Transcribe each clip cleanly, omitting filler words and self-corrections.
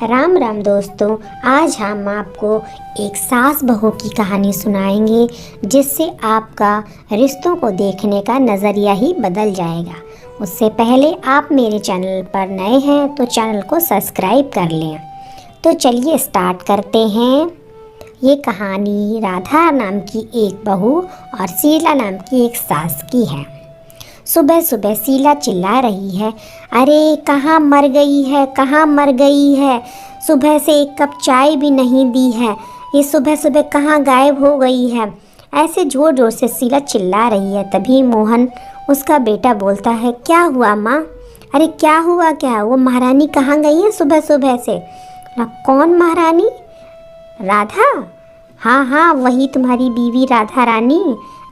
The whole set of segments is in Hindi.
राम राम दोस्तों, आज हम आपको एक सास बहू की कहानी सुनाएंगे जिससे आपका रिश्तों को देखने का नज़रिया ही बदल जाएगा। उससे पहले आप मेरे चैनल पर नए हैं तो चैनल को सब्सक्राइब कर लें। तो चलिए स्टार्ट करते हैं। ये कहानी राधा नाम की एक बहू और शीला नाम की एक सास की है। सुबह सुबह शीला चिल्ला रही है, अरे कहाँ मर गई है, कहाँ मर गई है। सुबह से एक कप चाय भी नहीं दी है, ये सुबह सुबह कहाँ गायब हो गई है। ऐसे ज़ोर ज़ोर से शीला चिल्ला रही है। तभी मोहन उसका बेटा बोलता है, क्या हुआ माँ? अरे क्या हुआ क्या? वो महारानी कहाँ गई है सुबह सुबह से? कौन महारानी? राधा? हाँ हाँ, वही तुम्हारी बीवी राधा रानी।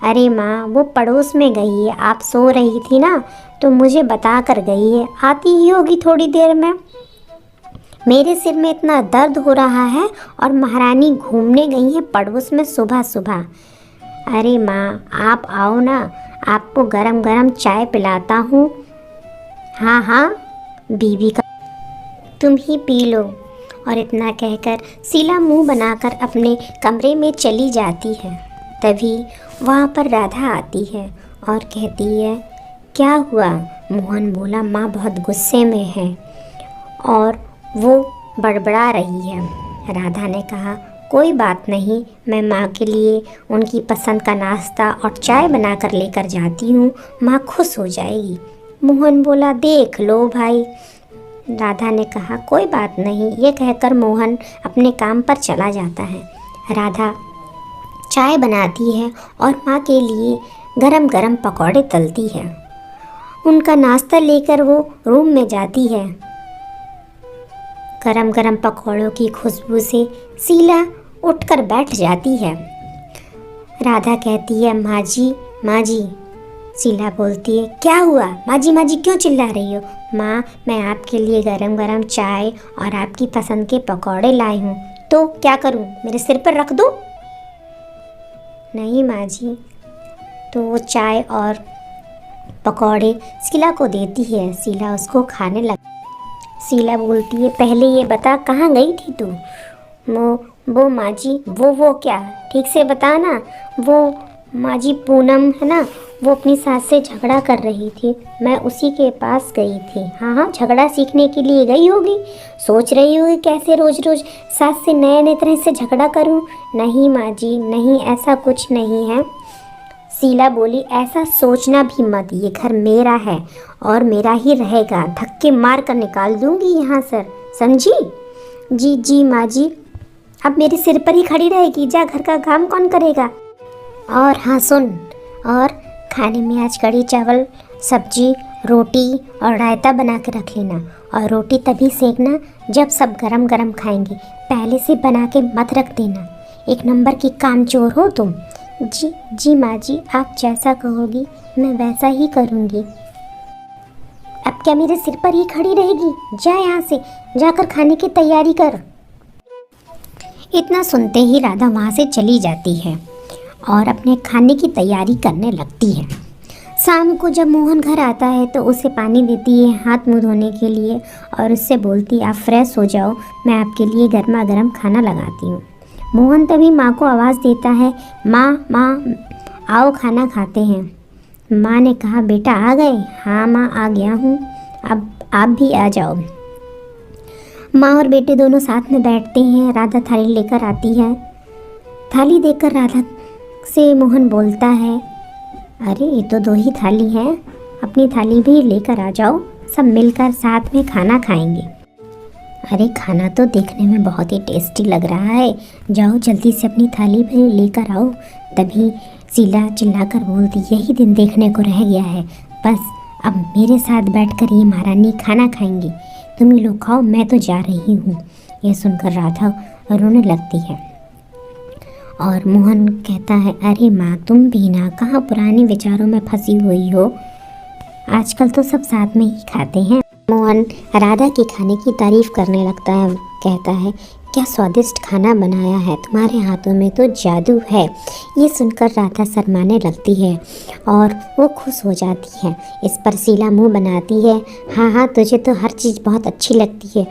अरे माँ, वो पड़ोस में गई है, आप सो रही थी ना तो मुझे बता कर गई है, आती ही होगी थोड़ी देर में। मेरे सिर में इतना दर्द हो रहा है और महारानी घूमने गई है पड़ोस में सुबह सुबह। अरे माँ, आप आओ ना, आपको गरम गरम चाय पिलाता हूँ। हाँ हाँ बीवी का, तुम ही पी लो। और इतना कहकर शीला मुंह बनाकर अपने कमरे में चली जाती है। तभी वहाँ पर राधा आती है और कहती है, क्या हुआ? मोहन बोला, माँ बहुत गुस्से में है और वो बड़बड़ा रही है। राधा ने कहा, कोई बात नहीं, मैं माँ के लिए उनकी पसंद का नाश्ता और चाय बना कर लेकर जाती हूँ, माँ खुश हो जाएगी। मोहन बोला, देख लो भाई। राधा ने कहा, कोई बात नहीं। ये कहकर मोहन अपने काम पर चला जाता है। राधा चाय बनाती है और माँ के लिए गरम गरम पकौड़े तलती है। उनका नाश्ता लेकर वो रूम में जाती है। गरम गरम पकौड़ों की खुशबू से शीला उठकर बैठ जाती है। राधा कहती है, माँ जी, माँ जी। शीला बोलती है, क्या हुआ? माँ जी क्यों चिल्ला रही हो? माँ, मैं आपके लिए गरम गरम चाय और आपकी पसंद के पकौड़े लाई हूँ, तो क्या करूँ, मेरे सिर पर रख दूँ? नहीं माँ जी। तो वो चाय और पकौड़े शीला को देती है। शीला उसको खाने लग। शीला बोलती है, पहले ये बता, कहाँ गई थी तू? वो माँ जी, वो क्या, ठीक से बता ना। वो माँ जी, पूनम है ना, वो अपनी सास से झगड़ा कर रही थी, मैं उसी के पास गई थी। हाँ, झगड़ा सीखने के लिए गई होगी। सोच रही होगी कैसे रोज़ रोज़ सास से नए नए तरह से झगड़ा करूँ। नहीं माँ जी, नहीं, ऐसा कुछ नहीं है। शीला बोली, ऐसा सोचना भी मत, ये घर मेरा है और मेरा ही रहेगा, धक्के मार कर निकाल दूँगी यहाँ से, समझी? जी माँ जी। अब मेरे सिर पर ही खड़ी रहेगी? जा, घर का काम कौन करेगा? और हाँ सुन, और खाने में आज कढ़ी चावल, सब्जी, रोटी और रायता बना के रख लेना। और रोटी तभी सेकना जब सब गरम गरम खाएंगे, पहले से बना के मत रख देना। एक नंबर की कामचोर हो तुम। जी माँ जी, आप जैसा कहोगी मैं वैसा ही करूँगी। अब क्या मेरे सिर पर ही खड़ी रहेगी? जा यहाँ से, जाकर खाने की तैयारी कर। इतना सुनते ही राधा वहाँ से चली जाती है और अपने खाने की तैयारी करने लगती है। शाम को जब मोहन घर आता है तो उसे पानी देती है हाथ मुंह धोने के लिए और उससे बोलती है, आप फ्रेश हो जाओ, मैं आपके लिए गर्मा गर्म खाना लगाती हूँ। मोहन तभी माँ को आवाज़ देता है, माँ आओ खाना खाते हैं। माँ ने कहा, बेटा आ गए? हाँ माँ, आ गया हूँ, अब आप भी आ जाओ। माँ और बेटे दोनों साथ में बैठते हैं। राधा थाली लेकर आती है। थाली देखकर राधा से मोहन बोलता है, अरे ये तो 2 ही थाली हैं, अपनी थाली भी लेकर आ जाओ, सब मिलकर साथ में खाना खाएंगे। अरे खाना तो देखने में बहुत ही टेस्टी लग रहा है, जाओ जल्दी से अपनी थाली भी लेकर आओ। तभी शीला चिल्लाकर बोलती, यही दिन देखने को रह गया है, बस अब मेरे साथ बैठकर ये महारानी खाना खाएंगी, तुम ही लोग खाओ, मैं तो जा रही हूँ। ये सुनकर राधा रोने लगती है और मोहन कहता है, अरे माँ, तुम भी ना कहाँ पुराने विचारों में फंसी हुई हो, आजकल तो सब साथ में ही खाते हैं। मोहन राधा के खाने की तारीफ़ करने लगता है, कहता है, क्या स्वादिष्ट खाना बनाया है, तुम्हारे हाथों में तो जादू है। ये सुनकर राधा शर्माने लगती है और वो खुश हो जाती है। इस पर शीला मुँह बनाती है, हाँ तुझे तो हर चीज़ बहुत अच्छी लगती है।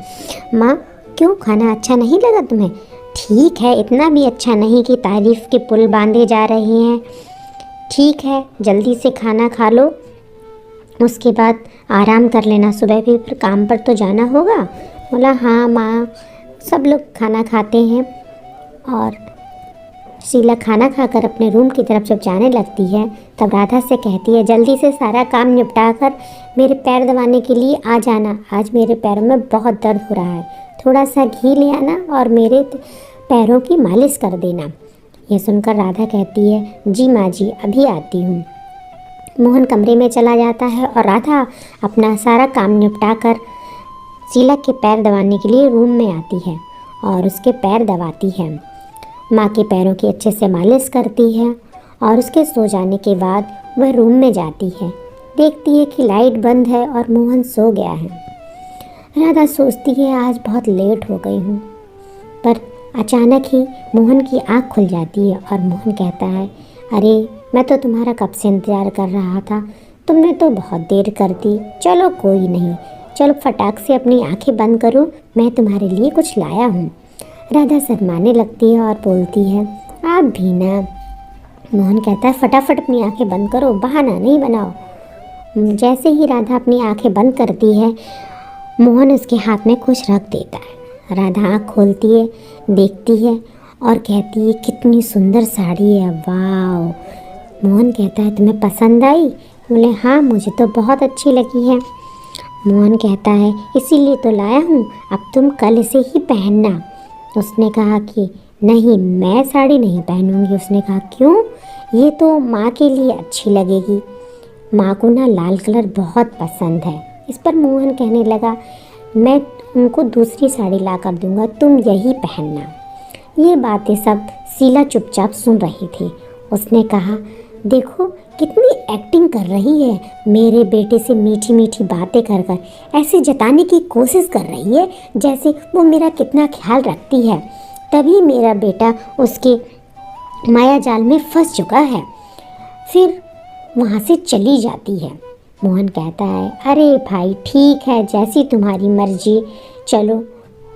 माँ, क्यों, खाना अच्छा नहीं लगा तुम्हें? ठीक है, इतना भी अच्छा नहीं कि तारीफ़ के पुल बांधे जा रहे हैं। ठीक है, जल्दी से खाना खा लो, उसके बाद आराम कर लेना, सुबह भी फिर काम पर तो जाना होगा। बोला हाँ माँ। सब लोग खाना खाते हैं और शीला खाना खाकर अपने रूम की तरफ जब जाने लगती है तब राधा से कहती है, जल्दी से सारा काम निपटा कर मेरे पैर दबाने के लिए आ जाना, आज मेरे पैरों में बहुत दर्द हो रहा है, थोड़ा सा घी ले आना और मेरे पैरों की मालिश कर देना। यह सुनकर राधा कहती है, जी माँ जी, अभी आती हूँ। मोहन कमरे में चला जाता है और राधा अपना सारा काम निपटा कर शीला के पैर दबाने के लिए रूम में आती है और उसके पैर दबाती है। माँ के पैरों की अच्छे से मालिश करती है और उसके सो जाने के बाद वह रूम में जाती है। देखती है कि लाइट बंद है और मोहन सो गया है। राधा सोचती है आज बहुत लेट हो गई हूँ, पर अचानक ही मोहन की आँख खुल जाती है और मोहन कहता है, अरे मैं तो तुम्हारा कब से इंतज़ार कर रहा था, तुमने तो बहुत देर कर दी। चलो कोई नहीं, चलो फटाक से अपनी आंखें बंद करो, मैं तुम्हारे लिए कुछ लाया हूँ। राधा शर्माने लगती है और बोलती है, आप भी ना। मोहन कहता है, फटाफट अपनी आंखें बंद करो, बहाना नहीं बनाओ। जैसे ही राधा अपनी आंखें बंद करती है, मोहन उसके हाथ में कुछ रख देता है। राधा आँख खोलती है, देखती है और कहती है, कितनी सुंदर साड़ी है, वाह। मोहन कहता है, तुम्हें पसंद आई? बोले हाँ, मुझे तो बहुत अच्छी लगी है। मोहन कहता है, इसीलिए तो लाया हूँ, अब तुम कल इसे ही पहनना। उसने कहा कि नहीं, मैं साड़ी नहीं पहनूंगी। उसने कहा क्यों? ये तो माँ के लिए अच्छी लगेगी, माँ को ना लाल कलर बहुत पसंद है। इस पर मोहन कहने लगा, मैं उनको दूसरी साड़ी ला कर दूँगा, तुम यही पहनना। ये बातें सब शीला चुपचाप सुन रही थी। उसने कहा, देखो कितनी एक्टिंग कर रही है, मेरे बेटे से मीठी मीठी बातें कर कर ऐसे जताने की कोशिश कर रही है जैसे वो मेरा कितना ख्याल रखती है। तभी मेरा बेटा उसके माया जाल में फंस चुका है। फिर वहाँ से चली जाती है। मोहन कहता है, अरे भाई ठीक है, जैसी तुम्हारी मर्जी, चलो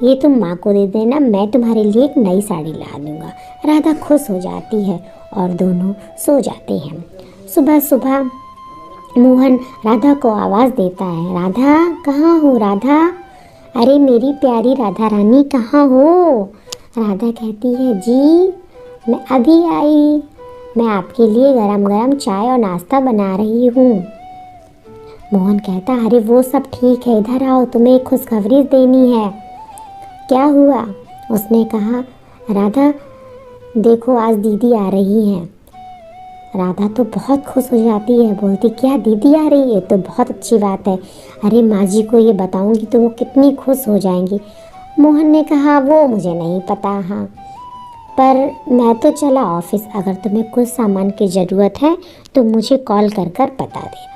ये तुम माँ को दे देना, मैं तुम्हारे लिए एक नई साड़ी ला दूँगा। राधा खुश हो जाती है और दोनों सो जाते हैं। सुबह सुबह मोहन राधा को आवाज़ देता है, राधा कहाँ हो राधा? अरे मेरी प्यारी राधा रानी कहाँ हो? राधा कहती है, जी मैं अभी आई, मैं आपके लिए गरम गरम चाय और नाश्ता बना रही हूँ। मोहन कहता, अरे वो सब ठीक है, इधर आओ, तुम्हें एक खुशखबरी देनी है। क्या हुआ? उसने कहा, राधा देखो आज दीदी आ रही हैं। राधा तो बहुत खुश हो जाती है, बोलती, क्या दीदी आ रही है? तो बहुत अच्छी बात है, अरे माँ जी को ये बताऊंगी तो वो कितनी खुश हो जाएंगी। मोहन ने कहा, वो मुझे नहीं पता, हाँ, पर मैं तो चला ऑफिस, अगर तुम्हें कुछ सामान की ज़रूरत है तो मुझे कॉल कर कर बता देना।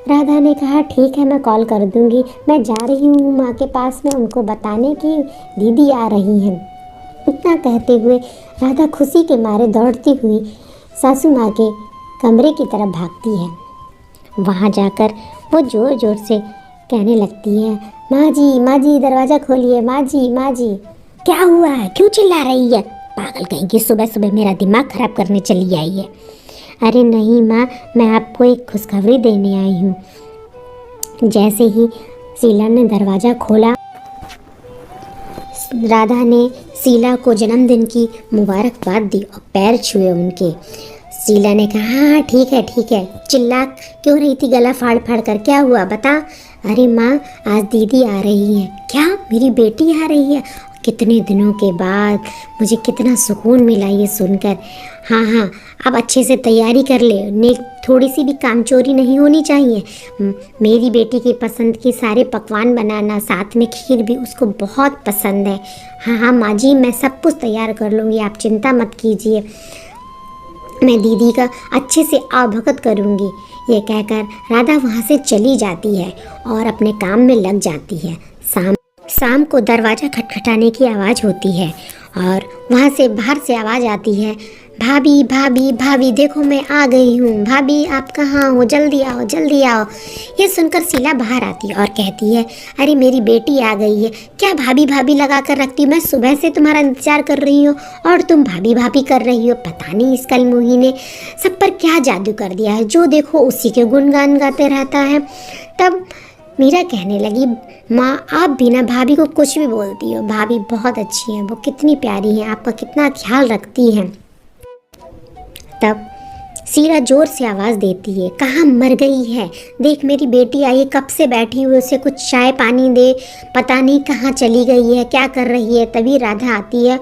राधा ने कहा, ठीक है, मैं कॉल कर दूंगी, मैं जा रही हूँ माँ के पास में उनको बताने की दीदी आ रही हैं। इतना कहते हुए राधा खुशी के मारे दौड़ती हुई सासू माँ के कमरे की तरफ भागती है। वहाँ जाकर वो ज़ोर ज़ोर से कहने लगती है, माँ जी दरवाज़ा खोलिए, माँ जी। क्या हुआ है, क्यों चिल्ला रही है? पागल कहेंगी, सुबह सुबह मेरा दिमाग ख़राब करने चली आई है। अरे नहीं माँ, मैं आपको एक खुशखबरी देने आई हूँ। जैसे ही शीला ने दरवाज़ा खोला, राधा ने शीला को जन्मदिन की मुबारकबाद दी और पैर छुए उनके। शीला ने कहा, हाँ ठीक है, चिल्ला क्यों रही थी गला फाड़ फाड़ कर, क्या हुआ बता? अरे माँ, आज दीदी आ रही है। क्या, मेरी बेटी आ रही है? कितने दिनों के बाद, मुझे कितना सुकून मिला ये सुनकर। हाँ, अब अच्छे से तैयारी कर ले, ने थोड़ी सी भी कामचोरी नहीं होनी चाहिए। मेरी बेटी की पसंद के सारे पकवान बनाना, साथ में खीर भी, उसको बहुत पसंद है। हाँ माँ जी, मैं सब कुछ तैयार कर लूँगी, आप चिंता मत कीजिए, मैं दीदी का अच्छे से आवभगत करूँगी। ये कहकर राधा वहाँ से चली जाती है और अपने काम में लग जाती है। शाम को दरवाज़ा खटखटाने की आवाज़ होती है और वहाँ से बाहर से आवाज़ आती है, भाभी भाभी भाभी देखो मैं आ गई हूँ, भाभी आप कहाँ हो, जल्दी आओ जल्दी आओ। ये सुनकर शीला बाहर आती है और कहती है, अरे मेरी बेटी आ गई है, क्या भाभी भाभी लगा कर रखती हो, मैं सुबह से तुम्हारा इंतजार कर रही हूँ और तुम भाभी भाभी कर रही हो। पता नहीं इस कलमुही ने सब पर क्या जादू कर दिया है, जो देखो उसी के गुणगान गाते रहता है। तब मीरा कहने लगी, माँ आप भी ना भाभी को कुछ भी बोलती हो, भाभी बहुत अच्छी हैं, वो कितनी प्यारी हैं, आपका कितना ख्याल रखती हैं। तब शीला जोर से आवाज़ देती है, कहाँ मर गई है, देख मेरी बेटी आई है, कब से बैठी हुई, उसे कुछ चाय पानी दे, पता नहीं कहाँ चली गई है, क्या कर रही है। तभी राधा आती है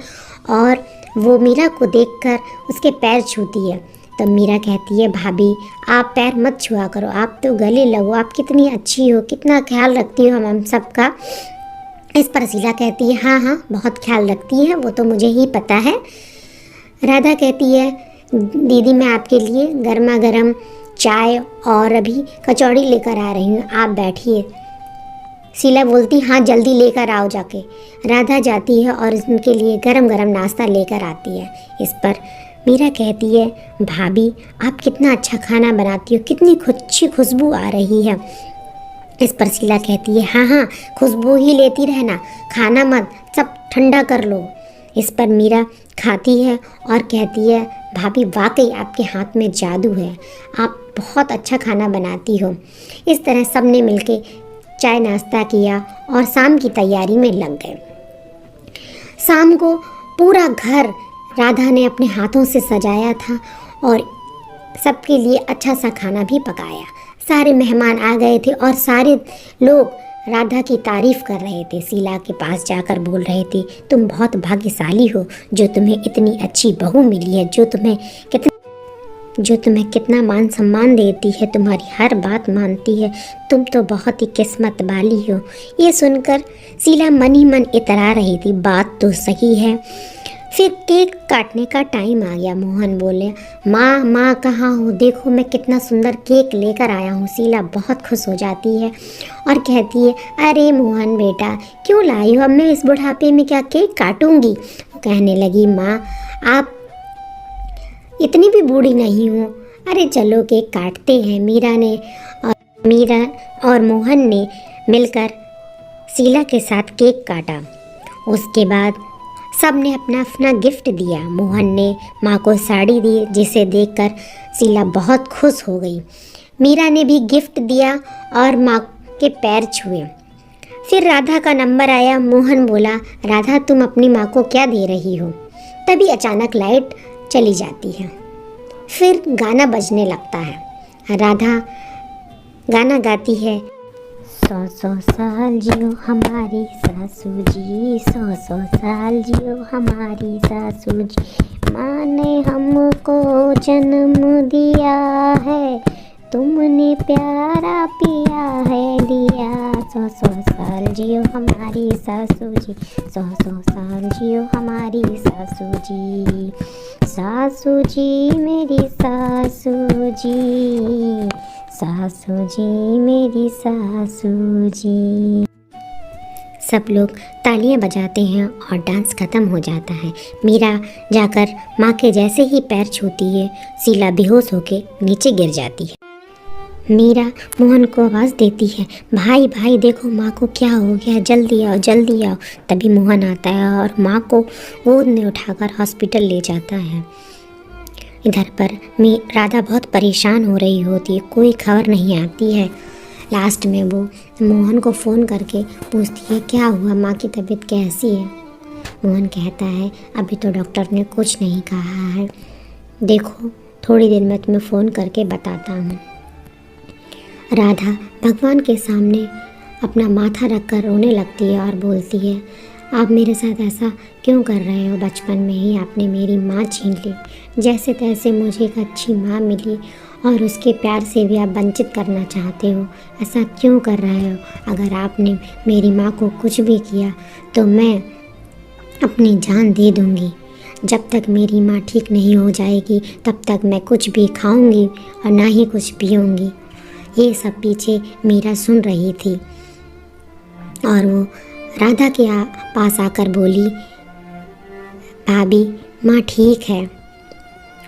और वो मीरा को देखकर उसके पैर छूती है। तब मीरा कहती है, भाभी आप पैर मत छुआ करो, आप तो गले लगो, आप कितनी अच्छी हो, कितना ख्याल रखती हो हम सबका। इस पर शीला कहती है, हाँ हाँ बहुत ख्याल रखती है, वो तो मुझे ही पता है। राधा कहती है, दीदी मैं आपके लिए गर्मा गर्म चाय और अभी कचौड़ी लेकर आ रही हूँ, आप बैठिए। शीला बोलती, हाँ जल्दी लेकर आओ जाके। राधा जाती है और उनके लिए गरम गरम नाश्ता लेकर आती है। इस पर मीरा कहती है, भाभी आप कितना अच्छा खाना बनाती हो, कितनी अच्छी खुशबू आ रही है। इस पर शीला कहती है, हाँ हाँ खुशबू ही लेती रहना, खाना मत, सब ठंडा कर लो। इस पर मीरा खाती है और कहती है, भाभी वाकई आपके हाथ में जादू है, आप बहुत अच्छा खाना बनाती हो। इस तरह सब ने मिलके चाय नाश्ता किया और शाम की तैयारी में लग गए। शाम को पूरा घर राधा ने अपने हाथों से सजाया था और सबके लिए अच्छा सा खाना भी पकाया। सारे मेहमान आ गए थे और सारे लोग राधा की तारीफ़ कर रहे थे। शीला के पास जाकर बोल रहे थे, तुम बहुत भाग्यशाली हो जो तुम्हें इतनी अच्छी बहू मिली है, जो तुम्हें कितना मान सम्मान देती है, तुम्हारी हर बात मानती है, तुम तो बहुत ही किस्मत वाली हो। ये सुनकर शीला मन ही मन इतरा रही थी, बात तो सही है। फिर केक काटने का टाइम आ गया। मोहन बोले, माँ कहाँ हो, देखो मैं कितना सुंदर केक लेकर आया हूँ। शीला बहुत खुश हो जाती है और कहती है, अरे मोहन बेटा क्यों लाई हो, अब मैं इस बुढ़ापे में क्या केक काटूंगी। कहने लगी, माँ आप इतनी भी बूढ़ी नहीं हो, अरे चलो केक काटते हैं। मीरा और मोहन ने मिलकर शीला के साथ केक काटा। उसके बाद सब ने अपना अपना गिफ्ट दिया। मोहन ने माँ को साड़ी दी, जिसे देखकर शीला बहुत खुश हो गई। मीरा ने भी गिफ्ट दिया और माँ के पैर छुए। फिर राधा का नंबर आया। मोहन बोला, राधा तुम अपनी माँ को क्या दे रही हो। तभी अचानक लाइट चली जाती है। फिर गाना बजने लगता है। राधा गाना गाती है, 100 साल जियो हमारी सासू जी, 100 साल जियो हमारी सासू जी, माँ ने हमको जन्म दिया है, तुमने प्यारा पिया है दिया। 100 साल जियो हमारी सासू जी, 100 साल जियो हमारी सासू जी, सासू जी मेरी सासू जी, सासू जी मेरी सासू जी। सब लोग तालियां बजाते हैं और डांस खत्म हो जाता है। मीरा जाकर माँ के जैसे ही पैर छूती है, शीला बेहोश होके नीचे गिर जाती है। मीरा मोहन को आवाज़ देती है, भाई भाई देखो माँ को क्या हो गया, जल्दी आओ जल्दी आओ। तभी मोहन आता है और माँ को गोद में उठाकर हॉस्पिटल ले जाता है। इधर पर राधा बहुत परेशान हो रही होती है, कोई खबर नहीं आती है। लास्ट में वो मोहन को फ़ोन करके पूछती है, क्या हुआ, माँ की तबीयत कैसी है। मोहन कहता है, अभी तो डॉक्टर ने कुछ नहीं कहा है, देखो थोड़ी देर में तुम्हें फ़ोन करके बताता हूँ। राधा भगवान के सामने अपना माथा रखकर रोने लगती है और बोलती है, आप मेरे साथ ऐसा क्यों कर रहे हो, बचपन में ही आपने मेरी माँ छीन ली, जैसे तैसे मुझे एक अच्छी माँ मिली और उसके प्यार से भी आप वंचित करना चाहते हो, ऐसा क्यों कर रहे हो। अगर आपने मेरी माँ को कुछ भी किया तो मैं अपनी जान दे दूँगी। जब तक मेरी माँ ठीक नहीं हो जाएगी तब तक मैं कुछ भी खाऊँगी और ना ही कुछ पीऊँगी। ये सब पीछे मीरा सुन रही थी और वो राधा के पास आकर बोली, भाभी माँ ठीक है,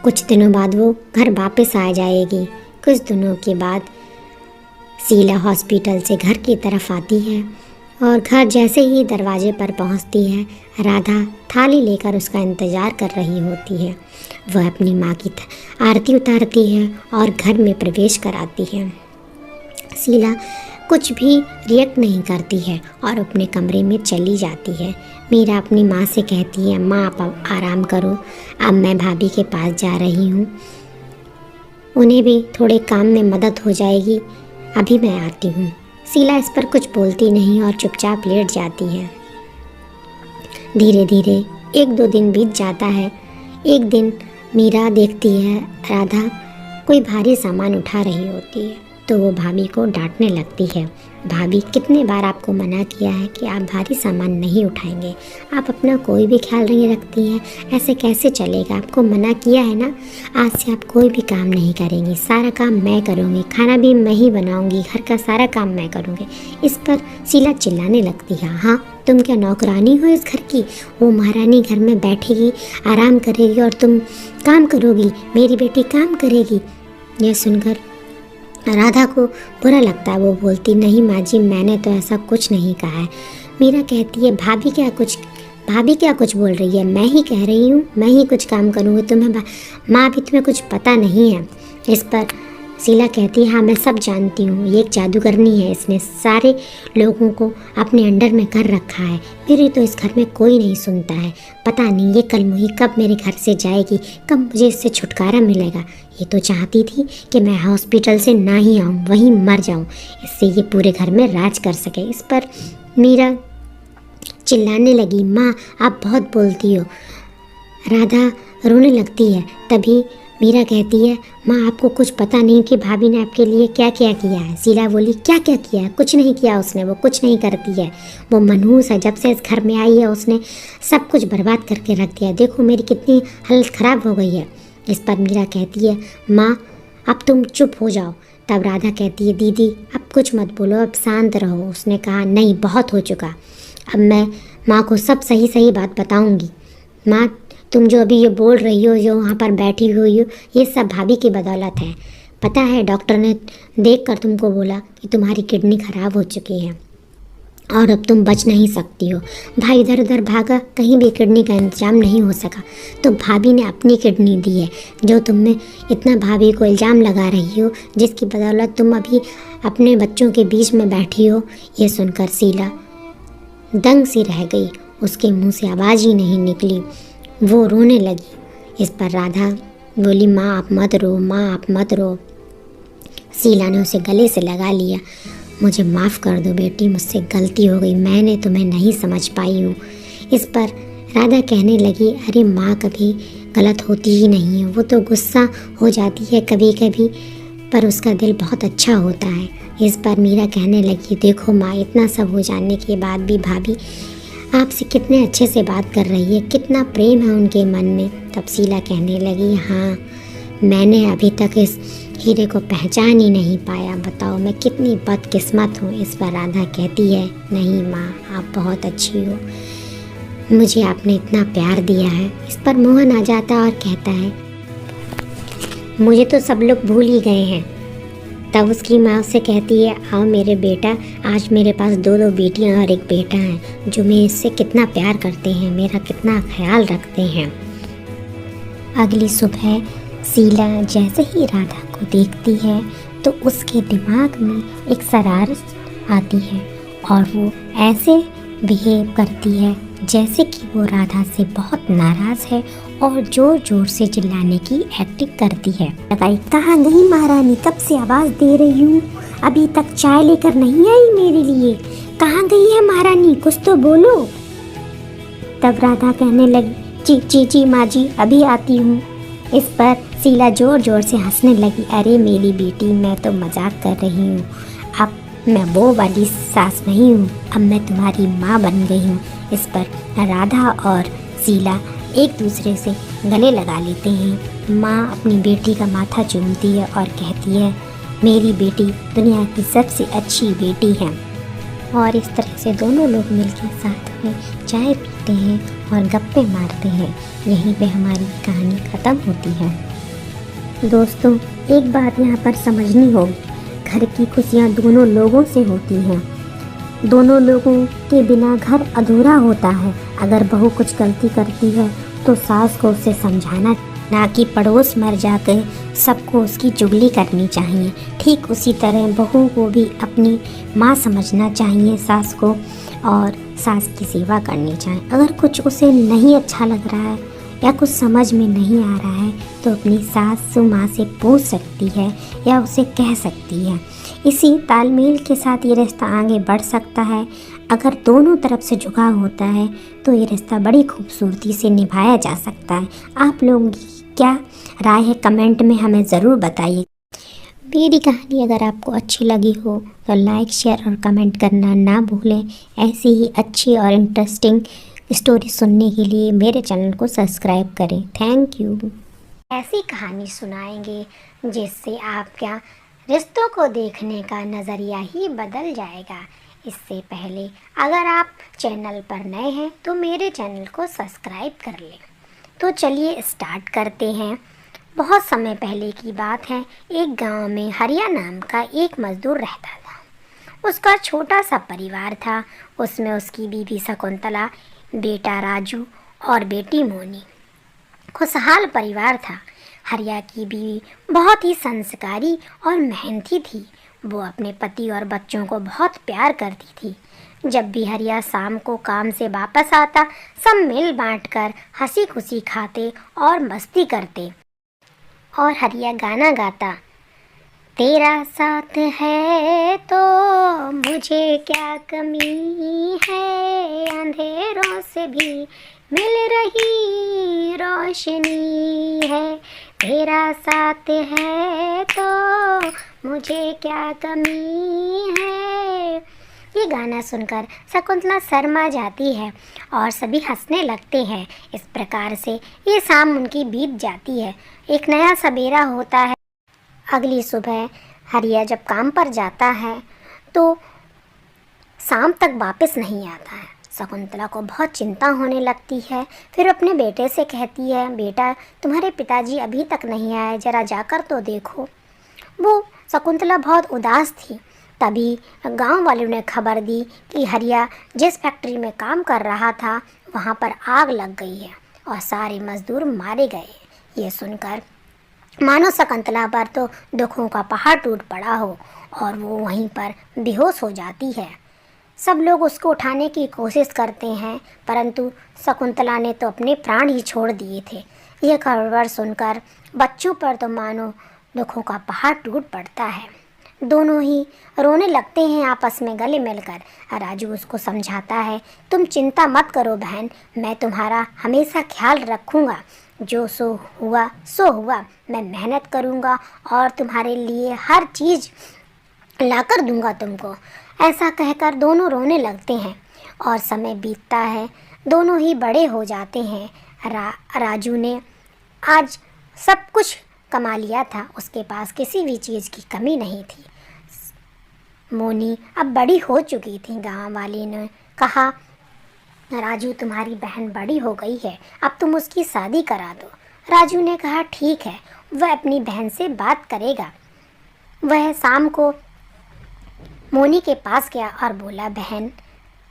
कुछ दिनों बाद वो घर वापस आ जाएगी। कुछ दिनों के बाद शीला हॉस्पिटल से घर की तरफ आती है और घर जैसे ही दरवाजे पर पहुंचती है, राधा थाली लेकर उसका इंतज़ार कर रही होती है। वह अपनी माँ की आरती उतारती है और घर में प्रवेश कराती है। शीला कुछ भी रिएक्ट नहीं करती है और अपने कमरे में चली जाती है। मीरा अपनी माँ से कहती है, माँ आप आराम करो, अब मैं भाभी के पास जा रही हूँ, उन्हें भी थोड़े काम में मदद हो जाएगी, अभी मैं आती हूँ। शीला इस पर कुछ बोलती नहीं और चुपचाप लेट जाती है। धीरे धीरे 1-2 दिन बीत जाता है। एक दिन मीरा देखती है राधा कोई भारी सामान उठा रही होती है, तो वो भाभी को डांटने लगती है। भाभी, कितने बार आपको मना किया है कि आप भारी सामान नहीं उठाएंगे, आप अपना कोई भी ख्याल नहीं रखती हैं, ऐसे कैसे चलेगा, आपको मना किया है ना। आज से आप कोई भी काम नहीं करेंगी, सारा काम मैं करूँगी, खाना भी मैं ही बनाऊँगी, घर का सारा काम मैं करूँगी। इस पर शीला चिल्लाने लगती है, हाँ तुम क्या नौकरानी हो इस घर की? वो महारानी घर में बैठेगी, आराम करेगी और तुम काम करोगी, मेरी बेटी काम करेगी। यह सुनकर राधा को बुरा लगता है। वो बोलती, नहीं माँ जी, मैंने तो ऐसा कुछ नहीं कहा है। मीरा कहती है, भाभी क्या कुछ बोल रही है, मैं ही कह रही हूँ, मैं ही कुछ काम करूँगी, तुम्हें माँ अभी तुम्हें कुछ पता नहीं है। इस पर शीला कहती है, हाँ मैं सब जानती हूँ, ये एक जादूगरनी है, इसने सारे लोगों को अपने अंडर में कर रखा है, मेरी तो इस घर में कोई नहीं सुनता है। पता नहीं ये कलमुही कब मेरे घर से जाएगी, कब मुझे इससे छुटकारा मिलेगा। ये तो चाहती थी कि मैं हॉस्पिटल से ना ही आऊँ, वहीं मर जाऊँ, इससे ये पूरे घर में राज कर सके। इस पर मीरा चिल्लाने लगी, माँ आप बहुत बोलती हो। राधा रोने लगती है। तभी मीरा कहती है, माँ आपको कुछ पता नहीं कि भाभी ने आपके लिए क्या क्या किया है। शीला बोली, क्या क्या किया है? कुछ नहीं किया उसने, वो कुछ नहीं करती है, वो मनहूस है, जब से इस घर में आई है उसने सब कुछ बर्बाद करके रख दिया, देखो मेरी कितनी हालत ख़राब हो गई है। इस पर मीरा कहती है, माँ अब तुम चुप हो जाओ। तब राधा कहती है, दीदी अब कुछ मत बोलो, अब शांत रहो। उसने कहा, नहीं बहुत हो चुका, अब मैं माँ को सब सही सही बात बताऊँगी। माँ तुम जो अभी ये बोल रही हो, जो वहाँ पर बैठी हुई हो, ये सब भाभी की बदौलत है। पता है डॉक्टर ने देखकर तुमको बोला कि तुम्हारी किडनी ख़राब हो चुकी है और अब तुम बच नहीं सकती हो। भाई इधर उधर भागा, कहीं भी किडनी का इंतजाम नहीं हो सका, तो भाभी ने अपनी किडनी दी है, जो तुमने इतना भाभी को इल्ज़ाम लगा रही हो, जिसकी बदौलत तुम अभी अपने बच्चों के बीच में बैठी हो। ये सुनकर शीला दंग सी रह गई, उसके मुंह से आवाज़ ही नहीं निकली, वो रोने लगी। इस पर राधा बोली, माँ आप मत रो, माँ आप मत रो। शीला ने उसे गले से लगा लिया, मुझे माफ़ कर दो बेटी, मुझसे गलती हो गई, मैंने तुम्हें नहीं समझ पाई हूँ। इस पर राधा कहने लगी, अरे माँ कभी गलत होती ही नहीं है, वो तो गुस्सा हो जाती है कभी कभी, पर उसका दिल बहुत अच्छा होता है। इस पर मीरा कहने लगी, देखो माँ इतना सब हो जाने के बाद भी भाभी आपसे कितने अच्छे से बात कर रही है, कितना प्रेम है उनके मन में। तब शीला कहने लगी, हाँ मैंने अभी तक इस हीरे को पहचान ही नहीं पाया, बताओ मैं कितनी बदकिस्मत हूँ। इस पर राधा कहती है, नहीं माँ आप बहुत अच्छी हो, मुझे आपने इतना प्यार दिया है। इस पर मोहन आ जाता है और कहता है, मुझे तो सब लोग भूल ही गए हैं। तब उसकी माँ उससे कहती है, आओ मेरे बेटा, आज मेरे पास 2 बेटियाँ और एक बेटा है, जो मैं इससे कितना प्यार करते हैं, मेरा कितना ख्याल रखते हैं। अगली सुबह शीला जैसे ही राधा को देखती है तो उसके दिमाग में एक शरारत आती है और वो ऐसे बिहेव करती है जैसे कि वो राधा से बहुत नाराज़ है और ज़ोर ज़ोर से चिल्लाने की एक्टिंग करती है। बताइए कहाँ गई महारानी, कब से आवाज़ दे रही हूँ, अभी तक चाय लेकर नहीं आई मेरे लिए, कहाँ गई है महारानी, कुछ तो बोलो। तब राधा कहने लगी, जी माँ जी अभी आती हूँ। इस पर शीला ज़ोर ज़ोर से हंसने लगी, अरे मेरी बेटी मैं तो मजाक कर रही हूँ, अब मैं वो वाली सास नहीं हूँ, अब मैं तुम्हारी माँ बन गई हूँ। इस पर राधा और शीला एक दूसरे से गले लगा लेते हैं। माँ अपनी बेटी का माथा चूमती है और कहती है, मेरी बेटी दुनिया की सबसे अच्छी बेटी है। और इस तरह से दोनों लोग मिलकर साथ में चाय पीते हैं और गप्पे मारते हैं। यहीं पे हमारी कहानी ख़त्म होती है। दोस्तों, एक बात यहाँ पर समझनी होगी, घर की खुशियाँ दोनों लोगों से होती हैं। दोनों लोगों के बिना घर अधूरा होता है। अगर बहू कुछ गलती करती है तो सास को उसे समझाना, ना कि पड़ोस मर जाकर सबको उसकी चुगली करनी चाहिए। ठीक उसी तरह बहू को भी अपनी माँ समझना चाहिए सास को, और सास की सेवा करनी चाहिए। अगर कुछ उसे नहीं अच्छा लग रहा है या कुछ समझ में नहीं आ रहा है तो अपनी सास माँ से पूछ सकती है या उसे कह सकती है। इसी तालमेल के साथ ये रिश्ता आगे बढ़ सकता है। अगर दोनों तरफ से झुकाव होता है तो ये रिश्ता बड़ी खूबसूरती से निभाया जा सकता है। आप लोगों की क्या राय है, कमेंट में हमें ज़रूर बताइए। मेरी कहानी अगर आपको अच्छी लगी हो तो लाइक, शेयर और कमेंट करना ना भूलें। ऐसी ही अच्छी और इंटरेस्टिंग स्टोरी सुनने के लिए मेरे चैनल को सब्सक्राइब करें। Thank you. ऐसी कहानी सुनाएंगे जिससे आपका रिश्तों को देखने का नज़रिया ही बदल जाएगा। इससे पहले अगर आप चैनल पर नए हैं तो मेरे चैनल को सब्सक्राइब कर लें। तो चलिए स्टार्ट करते हैं। बहुत समय पहले की बात है। एक गांव में हरिया नाम का एक मज़दूर रहता था। उसका छोटा सा परिवार था। उसमें उसकी बीवी शकुंतला, बेटा राजू और बेटी मोनी। खुशहाल परिवार था। हरिया की बीवी बहुत ही संस्कारी और मेहनती थी। वो अपने पति और बच्चों को बहुत प्यार करती थी। जब भी हरिया शाम को काम से वापस आता, सब मिल बांटकर हंसी खुशी खाते और मस्ती करते। और हरिया गाना गाता, तेरा साथ है तो मुझे क्या कमी है, अंधेरों से भी मिल रही रोशनी है। तेरा साथ है तो मुझे क्या कमी है। ये गाना सुनकर शकुंतला शर्मा जाती है और सभी हंसने लगते हैं। इस प्रकार से ये शाम उनकी बीत जाती है। एक नया सवेरा होता है। अगली सुबह हरिया जब काम पर जाता है तो शाम तक वापस नहीं आता है। शकुंतला को बहुत चिंता होने लगती है। फिर अपने बेटे से कहती है, बेटा तुम्हारे पिताजी अभी तक नहीं आए, ज़रा जाकर तो देखो। वो शकुंतला बहुत उदास थी। तभी गांव वालों ने खबर दी कि हरिया जिस फैक्ट्री में काम कर रहा था वहां पर आग लग गई है और सारे मजदूर मारे गए। ये सुनकर मानो शकुंतला पर तो दुखों का पहाड़ टूट पड़ा हो और वो वहीं पर बेहोश हो जाती है। सब लोग उसको उठाने की कोशिश करते हैं, परंतु शकुंतला ने तो अपने प्राण ही छोड़ दिए थे। यह खबर सुनकर बच्चों पर तो मानो दुखों का पहाड़ टूट पड़ता है। दोनों ही रोने लगते हैं आपस में गले मिलकर। राजू उसको समझाता है, तुम चिंता मत करो बहन, मैं तुम्हारा हमेशा ख्याल रखूँगा। जो सो हुआ, मैं मेहनत करूँगा और तुम्हारे लिए हर चीज़ लाकर दूंगा तुमको। ऐसा कहकर दोनों रोने लगते हैं और समय बीतता है। दोनों ही बड़े हो जाते हैं। राजू ने आज सब कुछ कमा लिया था। उसके पास किसी भी चीज़ की कमी नहीं थी। मोनी अब बड़ी हो चुकी थी। गांव वाले ने कहा, राजू तुम्हारी बहन बड़ी हो गई है, अब तुम उसकी शादी करा दो। राजू ने कहा, ठीक है, वह अपनी बहन से बात करेगा। वह शाम को मोनी के पास गया और बोला, बहन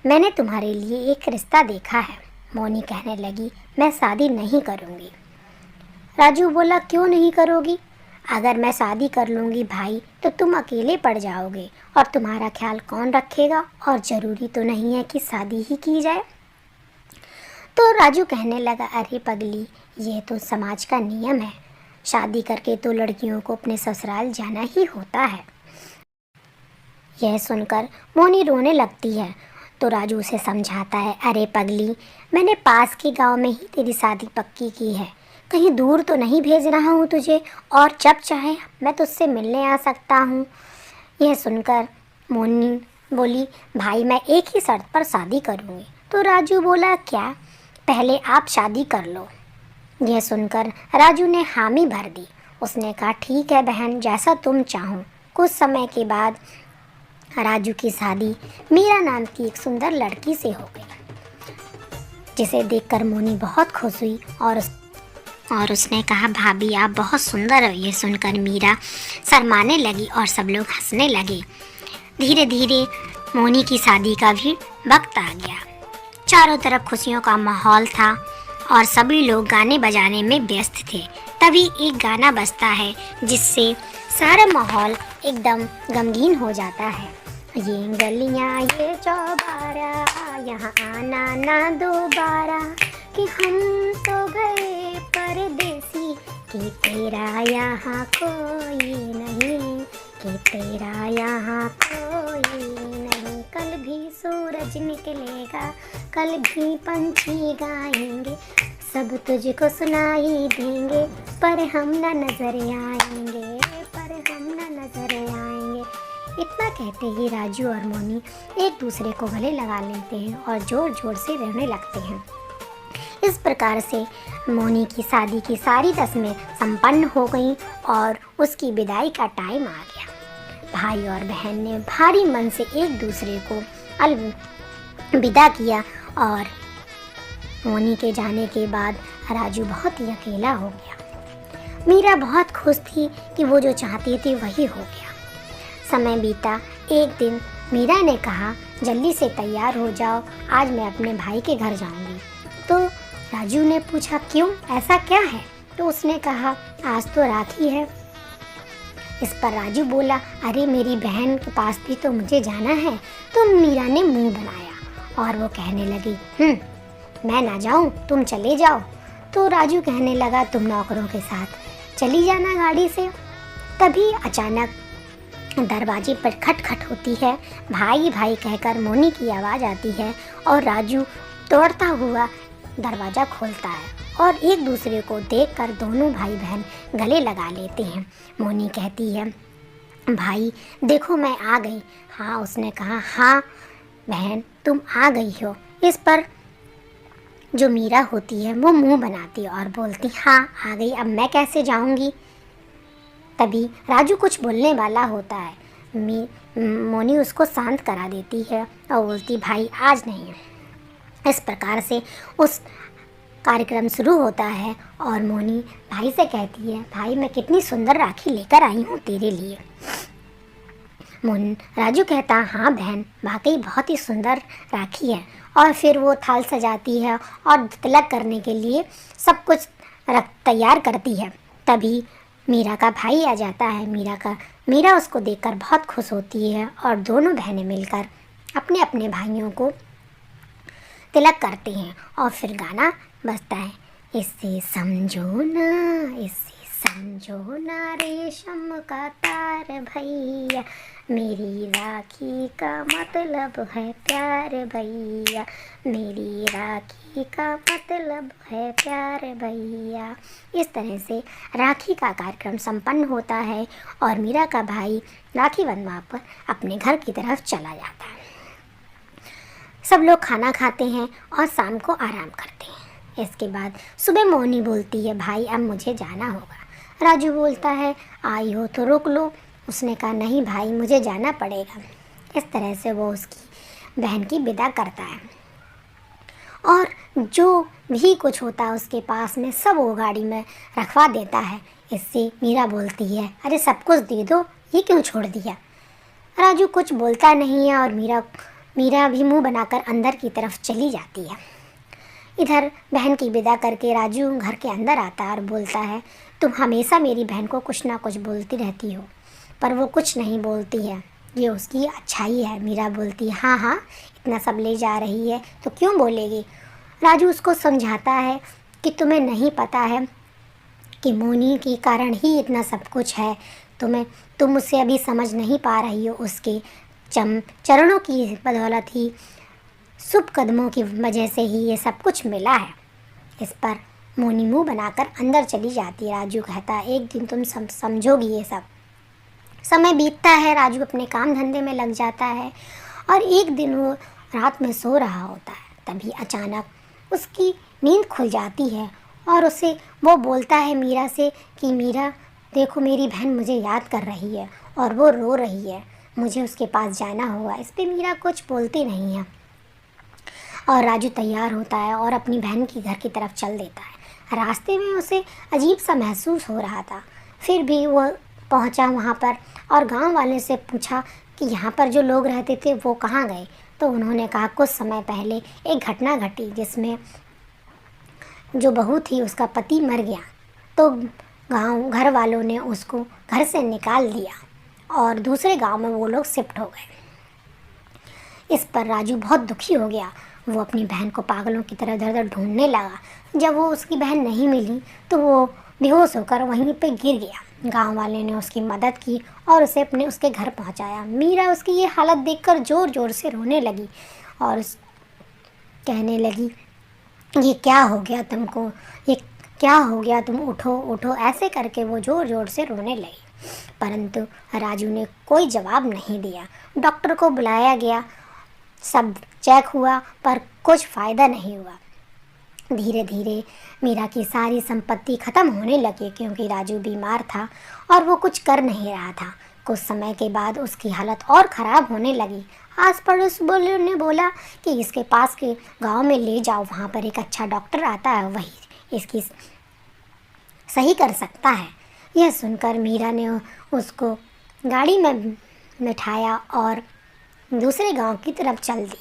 मैंने तुम्हारे लिए एक रिश्ता देखा है। मोनी कहने लगी, मैं शादी नहीं करूँगी। राजू बोला, क्यों नहीं करोगी? अगर मैं शादी कर लूँगी भाई तो तुम अकेले पड़ जाओगे और तुम्हारा ख्याल कौन रखेगा, और ज़रूरी तो नहीं है कि शादी ही की जाए। तो राजू कहने लगा, अरे पगली, ये तो समाज का नियम है, शादी करके तो लड़कियों को अपने ससुराल जाना ही होता है। यह सुनकर मोनी रोने लगती है। तो राजू उसे समझाता है, अरे पगली, मैंने पास के गांव में ही तेरी शादी पक्की की है, कहीं दूर तो नहीं भेज रहा हूँ तुझे, और जब चाहे मैं तुझसे मिलने आ सकता हूँ। यह सुनकर मोनी बोली, भाई मैं एक ही शर्त पर शादी करूँगी। तो राजू बोला, क्या? पहले आप शादी कर लो। यह सुनकर राजू ने हामी भर दी। उसने कहा, ठीक है बहन, जैसा तुम चाहो। कुछ समय के बाद राजू की शादी मीरा नाम की एक सुंदर लड़की से हो गई, जिसे देखकर मोनी बहुत खुश हुई और और उसने कहा, भाभी आप बहुत सुंदर हो। ये सुनकर मीरा शर्माने लगी और सब लोग हंसने लगे। धीरे धीरे मोनी की शादी का भी वक्त आ गया। चारों तरफ खुशियों का माहौल था और सभी लोग गाने बजाने में व्यस्त थे। तभी एक गाना बजता है जिससे सारा माहौल एकदम गमगीन हो जाता है। ये गलियां ये चौबारा, यहाँ आना ना दोबारा, कि हम तो गए परदेसी, कि तेरा यहाँ कोई नहीं, कि तेरा यहाँ कोई नहीं। कल भी सूरज निकलेगा, कल भी पंछी गाएंगे, सब तुझको सुनाई देंगे, पर हम न नजर आएंगे, पर हम न नजर आएंगे। इतना कहते ही राजू और मोनी एक दूसरे को गले लगा लेते हैं और जोर जोर से रोने लगते हैं। इस प्रकार से मोनी की शादी की सारी रस्में संपन्न हो गईं और उसकी विदाई का टाइम आ गया। भाई और बहन ने भारी मन से एक दूसरे को अलविदा किया और मोनी के जाने के बाद राजू बहुत ही अकेला हो गया। मीरा बहुत खुश थी कि वो जो चाहती थी वही हो गया। समय बीता। एक दिन मीरा ने कहा, जल्दी से तैयार हो जाओ, आज मैं अपने भाई के घर जाऊंगी। तो राजू ने पूछा, क्यों, ऐसा क्या है? तो उसने कहा, आज तो राखी है। इस पर राजू बोला, अरे मेरी बहन के पास भी तो मुझे जाना है। तो मीरा ने मुंह बनाया और वो कहने लगी, मैं ना जाऊं, तुम चले जाओ। तो राजू कहने लगा, तुम नौकरों के साथ चली जाना गाड़ी से। तभी अचानक दरवाजे पर खटखट होती है। भाई भाई कहकर मोनी की आवाज़ आती है और राजू दौड़ता हुआ दरवाज़ा खोलता है और एक दूसरे को देखकर दोनों भाई बहन गले लगा लेते हैं। मोनी कहती है, भाई देखो मैं आ गई। हाँ, उसने कहा, हाँ बहन तुम आ गई हो। इस पर जो मीरा होती है वो मुंह बनाती और बोलती, हाँ आ गई, अब मैं कैसे जाऊंगी। तभी राजू कुछ बोलने वाला होता है। मोनी उसको शांत करा देती है और बोलती, भाई आज नहीं है। इस प्रकार से उस कार्यक्रम शुरू होता है और मोनी भाई से कहती है, भाई मैं कितनी सुंदर राखी लेकर आई हूँ तेरे लिए। राजू कहता, हाँ बहन वाकई बहुत ही सुंदर राखी है। और फिर वो थाल सजाती है और तिलक करने के लिए सब कुछ तैयार करती है। तभी मीरा का भाई आ जाता है। मीरा उसको देखकर बहुत खुश होती है और दोनों बहनें मिलकर अपने अपने भाइयों को तिलक करते हैं और फिर गाना बजता है, इससे समझो ना रेशम का तार भैया, मेरी राखी का मतलब है प्यार भैया, मेरी राखी का मतलब है प्यार भैया। इस तरह से राखी का कार्यक्रम संपन्न होता है और मीरा का भाई राखी बंधवा कर अपने घर की तरफ चला जाता है। सब लोग खाना खाते हैं और शाम को आराम करते हैं। इसके बाद सुबह मोनी बोलती है, भाई अब मुझे जाना होगा। राजू बोलता है, आई हो तो रुक लो। उसने कहा, नहीं भाई मुझे जाना पड़ेगा। इस तरह से वो उसकी बहन की विदा करता है और जो भी कुछ होता है उसके पास में सब वो गाड़ी में रखवा देता है। इससे मीरा बोलती है, अरे सब कुछ दे दो, ये क्यों छोड़ दिया। राजू कुछ बोलता नहीं है और मीरा भी मुंह बनाकर अंदर की तरफ चली जाती है। इधर बहन की विदा करके राजू घर के अंदर आता है और बोलता है, तुम हमेशा मेरी बहन को कुछ ना कुछ बोलती रहती हो, पर वो कुछ नहीं बोलती है, ये उसकी अच्छाई है। मीरा बोलती है, हाँ हाँ इतना सब ले जा रही है तो क्यों बोलेगी। राजू उसको समझाता है कि तुम्हें नहीं पता है कि मोनी के कारण ही इतना सब कुछ है, तुम उसे अभी समझ नहीं पा रही हो। उसके चरणों की बदौलत ही, शुभ कदमों की वजह से ही ये सब कुछ मिला है। इस पर मोनी मुंह बनाकर अंदर चली जाती है। राजू कहता है, एक दिन तुम समझोगी ये सब। समय बीतता है, राजू अपने काम धंधे में लग जाता है और एक दिन वो रात में सो रहा होता है। तभी अचानक उसकी नींद खुल जाती है और वो बोलता है मीरा से कि मीरा देखो मेरी बहन मुझे याद कर रही है और वो रो रही है, मुझे उसके पास जाना होगा। इस पर मीरा कुछ बोलती नहीं है और राजू तैयार होता है और अपनी बहन की घर की तरफ चल देता है। रास्ते में उसे अजीब सा महसूस हो रहा था। फिर भी वो पहुंचा वहाँ पर और गांव वाले से पूछा कि यहाँ पर जो लोग रहते थे वो कहाँ गए। तो उन्होंने कहा कुछ समय पहले एक घटना घटी जिसमें जो बहू थी उसका पति मर गया, तो घर वालों ने उसको घर से निकाल दिया और दूसरे गांव में वो लोग शिफ्ट हो गए। इस पर राजू बहुत दुखी हो गया। वो अपनी बहन को पागलों की तरह इधर उधर ढूंढने लगा। जब वो उसकी बहन नहीं मिली तो वो बेहोश होकर वहीं पे गिर गया। गांव वाले ने उसकी मदद की और उसे उसके घर पहुंचाया। मीरा उसकी ये हालत देखकर ज़ोर ज़ोर से रोने लगी और कहने लगी, ये क्या हो गया तुमको, ये क्या हो गया, तुम उठो उठो। ऐसे करके वो ज़ोर ज़ोर से रोने लगी, परंतु राजू ने कोई जवाब नहीं दिया। डॉक्टर को बुलाया गया, सब चेक हुआ पर कुछ फ़ायदा नहीं हुआ। धीरे धीरे मीरा की सारी संपत्ति ख़त्म होने लगी क्योंकि राजू बीमार था और वो कुछ कर नहीं रहा था। कुछ समय के बाद उसकी हालत और ख़राब होने लगी। आस पड़ोस वालों ने बोला कि इसके पास के गांव में ले जाओ, वहाँ पर एक अच्छा डॉक्टर आता है, वही इसकी सही कर सकता है। यह सुनकर मीरा ने उसको गाड़ी में बिठाया और दूसरे गांव की तरफ चल दी।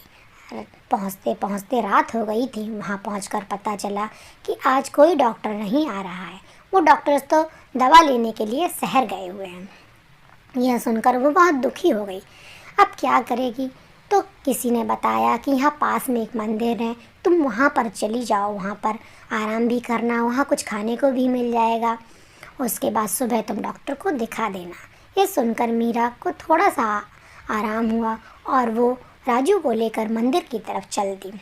पहुंचते पहुंचते रात हो गई थी। वहां पहुंचकर पता चला कि आज कोई डॉक्टर नहीं आ रहा है। वो डॉक्टर तो दवा लेने के लिए शहर गए हुए हैं। यह सुनकर वो बहुत दुखी हो गई। अब क्या करेगी? तो किसी ने बताया कि यहाँ पास में एक मंदिर है, तुम वहाँ पर चली जाओ, वहाँ पर आराम भी करना, वहाँ कुछ खाने को भी मिल जाएगा, उसके बाद सुबह तुम डॉक्टर को दिखा देना। ये सुनकर मीरा को थोड़ा सा आराम हुआ और वो राजू को लेकर मंदिर की तरफ चल दी।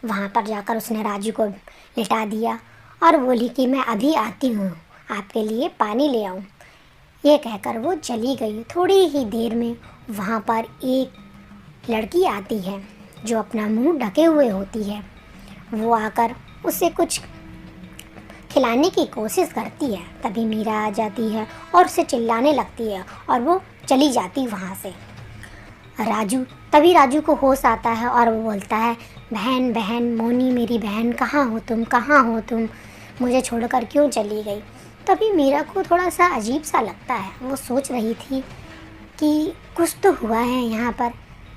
वहाँ पर जाकर उसने राजू को लिटा दिया और बोली कि मैं अभी आती हूँ, आपके लिए पानी ले आऊँ। ये कहकर वो चली गई। थोड़ी ही देर में वहाँ पर एक लड़की आती है जो अपना मुंह ढके हुए होती है। वो आकर उसे कुछ खिलाने की कोशिश करती है। तभी मीरा आ जाती है और उसे चिल्लाने लगती है और वो चली जाती वहाँ से। तभी राजू को होश आता है और वो बोलता है, बहन बहन मोनी, मेरी बहन, कहाँ हो तुम, कहाँ हो तुम, मुझे छोड़कर क्यों चली गई। तभी मीरा को थोड़ा सा अजीब सा लगता है। वो सोच रही थी कि कुछ तो हुआ है यहाँ पर।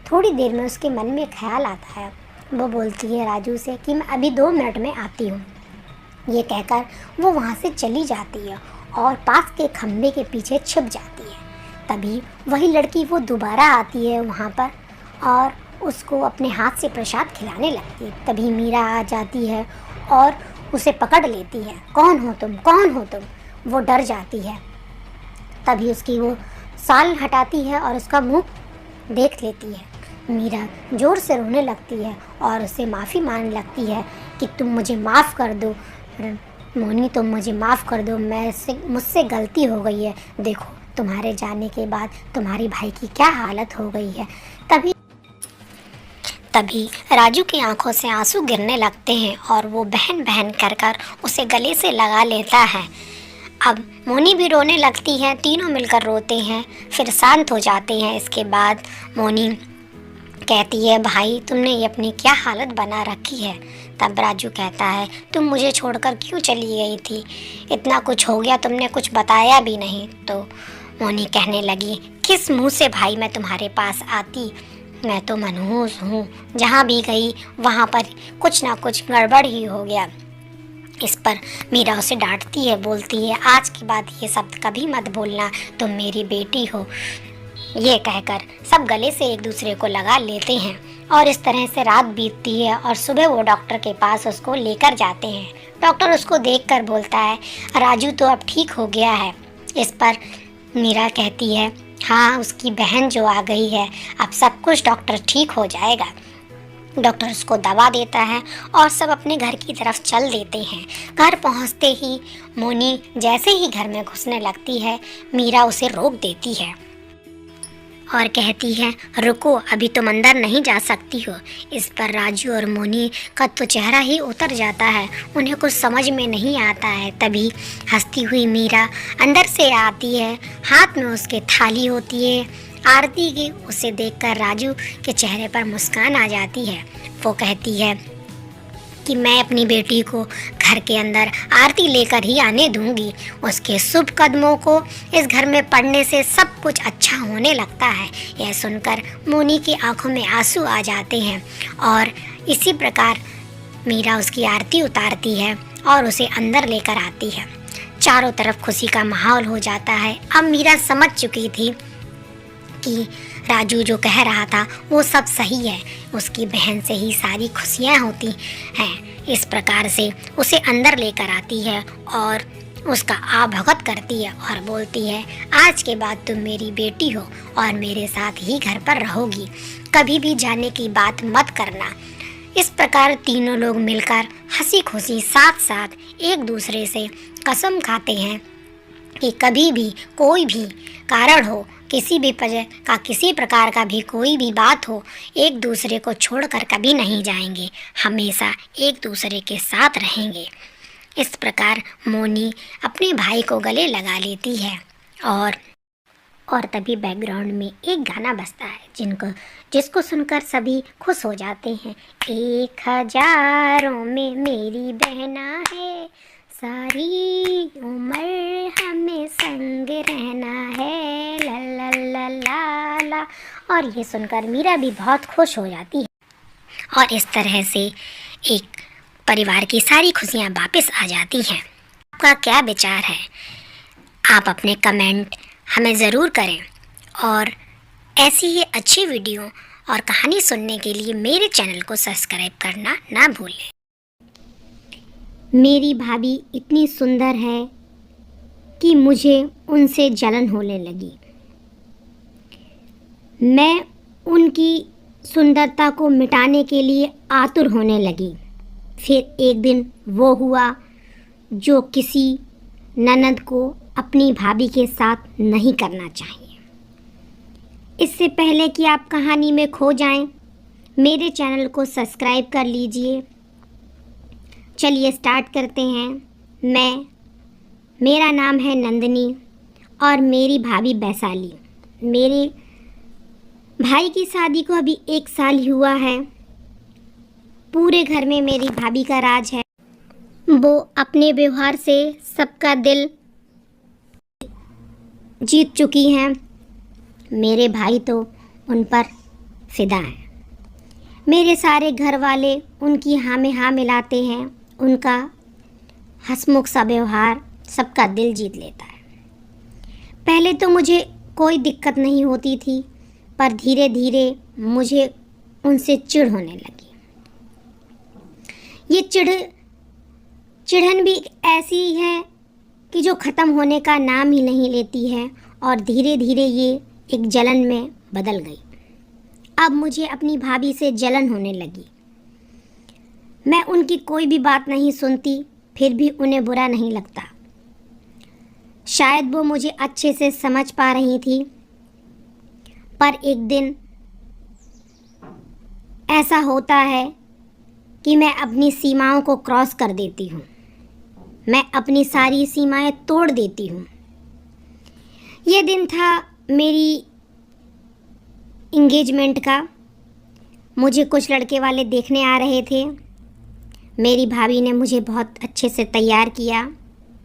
थोड़ी देर में उसके मन में ख्याल आता है। वो बोलती है राजू से कि मैं अभी 2 मिनट में आती हूँ। ये कहकर वो वहाँ से चली जाती है और पास के खम्भे के पीछे छिप जाती है। तभी वही लड़की वो दोबारा आती है वहाँ पर और उसको अपने हाथ से प्रसाद खिलाने लगती है। तभी मीरा आ जाती है और उसे पकड़ लेती है। कौन हो तुम, कौन हो तुम? वो डर जाती है। तभी उसकी वो साल हटाती है और उसका मुंह देख लेती है। मीरा ज़ोर से रोने लगती है और उससे माफ़ी मांगने लगती है कि तुम मुझे माफ़ कर दो मोनी, तुम मुझे माफ़ कर दो, मुझसे गलती हो गई है। देखो तुम्हारे जाने के बाद तुम्हारी भाई की क्या हालत हो गई है। तभी राजू की आंखों से आंसू गिरने लगते हैं और वो बहन बहन कर कर उसे गले से लगा लेता है। अब मोनी भी रोने लगती है, तीनों मिलकर रोते हैं, फिर शांत हो जाते हैं। इसके बाद मोनी कहती है, भाई तुमने ये अपनी क्या हालत बना रखी है। तब राजू कहता है, तुम मुझे छोड़कर क्यों चली गई थी, इतना कुछ हो गया, तुमने कुछ बताया भी नहीं। तो मोनी कहने लगी, किस मुंह से भाई मैं तुम्हारे पास आती, मैं तो मनहूस हूँ, जहाँ भी गई वहाँ पर कुछ ना कुछ गड़बड़ ही हो गया। इस पर मीरा उसे डांटती है, बोलती है, आज के बाद ये शब्द कभी मत बोलना, तुम मेरी बेटी हो। ये कहकर सब गले से एक दूसरे को लगा लेते हैं और इस तरह से रात बीतती है और सुबह वो डॉक्टर के पास उसको लेकर जाते हैं। डॉक्टर उसको देखकर बोलता है, राजू तो अब ठीक हो गया है। इस पर मीरा कहती है, हाँ उसकी बहन जो आ गई है, अब सब कुछ डॉक्टर ठीक हो जाएगा। डॉक्टर उसको दवा देता है और सब अपने घर की तरफ चल देते हैं। घर पहुंचते ही मोनी जैसे ही घर में घुसने लगती है, मीरा उसे रोक देती है और कहती है, रुको, अभी तुम अंदर नहीं जा सकती हो। इस पर राजू और मोनी का तो चेहरा ही उतर जाता है, उन्हें कुछ समझ में नहीं आता है। तभी हंसती हुई मीरा अंदर से आती है, हाथ में उसके थाली होती है आरती की। उसे देखकर राजू के चेहरे पर मुस्कान आ जाती है। वो कहती है कि मैं अपनी बेटी को घर के अंदर आरती लेकर ही आने दूंगी। उसके शुभ कदमों को इस घर में पड़ने से सब कुछ अच्छा होने लगता है। यह सुनकर मोनी की आंखों में आंसू आ जाते हैं और इसी प्रकार मीरा उसकी आरती उतारती है और उसे अंदर लेकर आती है। चारों तरफ खुशी का माहौल हो जाता है। अब मीरा समझ चुकी थी कि राजू जो कह रहा था वो सब सही है, उसकी बहन से ही सारी खुशियाँ होती हैं। इस प्रकार से उसे अंदर लेकर आती है और उसका आभगत करती है और बोलती है, आज के बाद तुम मेरी बेटी हो और मेरे साथ ही घर पर रहोगी, कभी भी जाने की बात मत करना। इस प्रकार तीनों लोग मिलकर हंसी खुशी साथ साथ एक दूसरे से कसम खाते हैं कि कभी भी कोई भी कारण हो, किसी भी किसी प्रकार का भी कोई भी बात हो, एक दूसरे को छोड़कर कभी नहीं जाएंगे, हमेशा एक दूसरे के साथ रहेंगे। इस प्रकार मोनी अपने भाई को गले लगा लेती है और तभी बैकग्राउंड में एक गाना बजता है जिसको सुनकर सभी खुश हो जाते हैं। 1000 में मेरी बहना है, सारी उम्र हमें संग रहना है, ला ला ला ला ला। और ये सुनकर मीरा भी बहुत खुश हो जाती है और इस तरह से एक परिवार की सारी खुशियाँ वापस आ जाती हैं। आपका क्या विचार है? आप अपने कमेंट हमें ज़रूर करें और ऐसी ही अच्छी वीडियो और कहानी सुनने के लिए मेरे चैनल को सब्सक्राइब करना ना भूलें। मेरी भाभी इतनी सुंदर है कि मुझे उनसे जलन होने लगी। मैं उनकी सुंदरता को मिटाने के लिए आतुर होने लगी। फिर एक दिन वो हुआ जो किसी ननद को अपनी भाभी के साथ नहीं करना चाहिए। इससे पहले कि आप कहानी में खो जाएं, मेरे चैनल को सब्सक्राइब कर लीजिए। चलिए स्टार्ट करते हैं। मेरा नाम है नंदिनी और मेरी भाभी वैशाली। मेरे भाई की शादी को अभी 1 साल ही हुआ है। पूरे घर में मेरी भाभी का राज है। वो अपने व्यवहार से सबका दिल जीत चुकी हैं। मेरे भाई तो उन पर फिदा हैं। मेरे सारे घर वाले उनकी हाँ में हाँ मिलाते हैं। उनका हंसमुख सा व्यवहार सबका दिल जीत लेता है। पहले तो मुझे कोई दिक्कत नहीं होती थी, पर धीरे धीरे मुझे उनसे चिढ़ होने लगी। ये चिढ़न भी ऐसी है कि जो ख़त्म होने का नाम ही नहीं लेती है और धीरे धीरे ये एक जलन में बदल गई। अब मुझे अपनी भाभी से जलन होने लगी। मैं उनकी कोई भी बात नहीं सुनती, फिर भी उन्हें बुरा नहीं लगता। शायद वो मुझे अच्छे से समझ पा रही थी, पर एक दिन ऐसा होता है कि मैं अपनी सीमाओं को क्रॉस कर देती हूँ। मैं अपनी सारी सीमाएं तोड़ देती हूँ। ये दिन था मेरी इंगेजमेंट का। मुझे कुछ लड़के वाले देखने आ रहे थे। मेरी भाभी ने मुझे बहुत अच्छे से तैयार किया।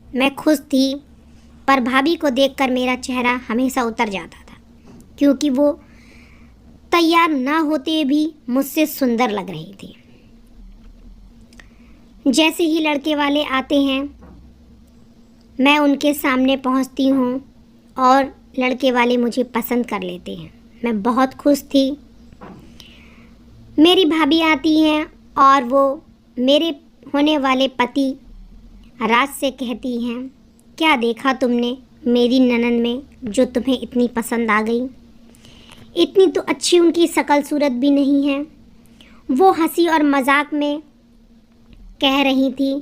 मैं खुश थी, पर भाभी को देखकर मेरा चेहरा हमेशा उतर जाता था, क्योंकि वो तैयार ना होते भी मुझसे सुंदर लग रही थी। जैसे ही लड़के वाले आते हैं, मैं उनके सामने पहुंचती हूं और लड़के वाले मुझे पसंद कर लेते हैं। मैं बहुत खुश थी। मेरी भाभी आती हैं और वो मेरे होने वाले पति राज से कहती हैं, क्या देखा तुमने मेरी ननद में जो तुम्हें इतनी पसंद आ गई? इतनी तो अच्छी उनकी शक्ल सूरत भी नहीं है। वो हंसी और मजाक में कह रही थी,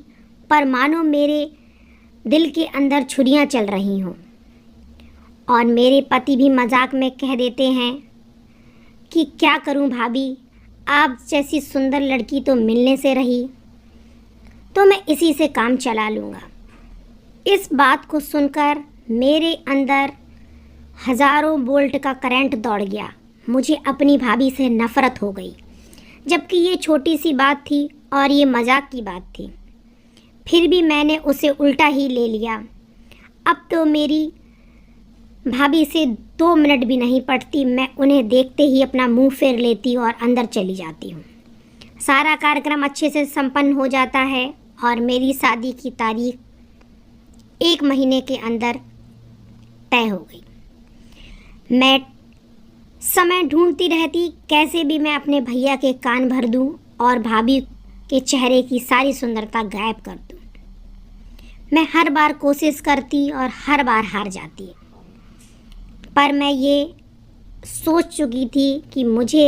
पर मानो मेरे दिल के अंदर छुरियां चल रही हों। और मेरे पति भी मजाक में कह देते हैं कि क्या करूं भाभी, आप जैसी सुंदर लड़की तो मिलने से रही, तो मैं इसी से काम चला लूँगा। इस बात को सुनकर मेरे अंदर हज़ारों वोल्ट का करंट दौड़ गया। मुझे अपनी भाभी से नफ़रत हो गई। जबकि ये छोटी सी बात थी और ये मजाक की बात थी। फिर भी मैंने उसे उल्टा ही ले लिया। अब तो मेरी भाभी से 2 मिनट भी नहीं पड़ती, मैं उन्हें देखते ही अपना मुंह फेर लेती और अंदर चली जाती हूँ। सारा कार्यक्रम अच्छे से संपन्न हो जाता है और मेरी शादी की तारीख 1 महीने के अंदर तय हो गई। मैं समय ढूंढती रहती, कैसे भी मैं अपने भैया के कान भर दूं और भाभी के चेहरे की सारी सुंदरता गायब कर दूं। मैं हर बार कोशिश करती और हर बार हार जाती, पर मैं ये सोच चुकी थी कि मुझे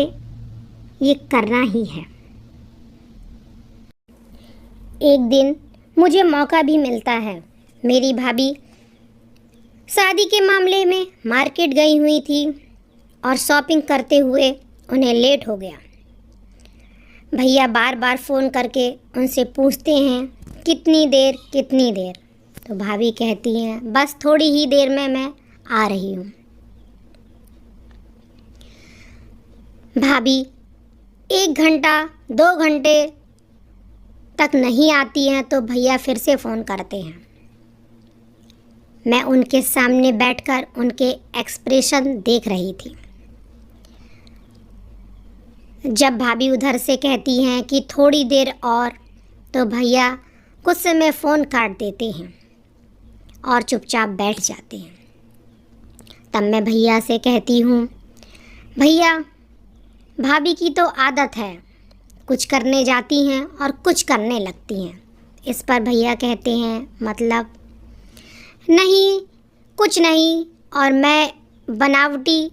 ये करना ही है। एक दिन मुझे मौका भी मिलता है। मेरी भाभी शादी के मामले में मार्केट गई हुई थी और शॉपिंग करते हुए उन्हें लेट हो गया। भैया बार बार फ़ोन करके उनसे पूछते हैं कितनी देर। तो भाभी कहती हैं बस थोड़ी ही देर में मैं आ रही हूँ। भाभी 1 घंटा 2 घंटे तक नहीं आती हैं तो भैया फिर से फ़ोन करते हैं। मैं उनके सामने बैठकर उनके एक्सप्रेशन देख रही थी। जब भाभी उधर से कहती हैं कि थोड़ी देर और, तो भैया कुछ समय फ़ोन काट देते हैं और चुपचाप बैठ जाते हैं। तब मैं भैया से कहती हूँ, भैया भाभी की तो आदत है, कुछ करने जाती हैं और कुछ करने लगती हैं। इस पर भैया कहते हैं मतलब? नहीं कुछ नहीं, और मैं बनावटी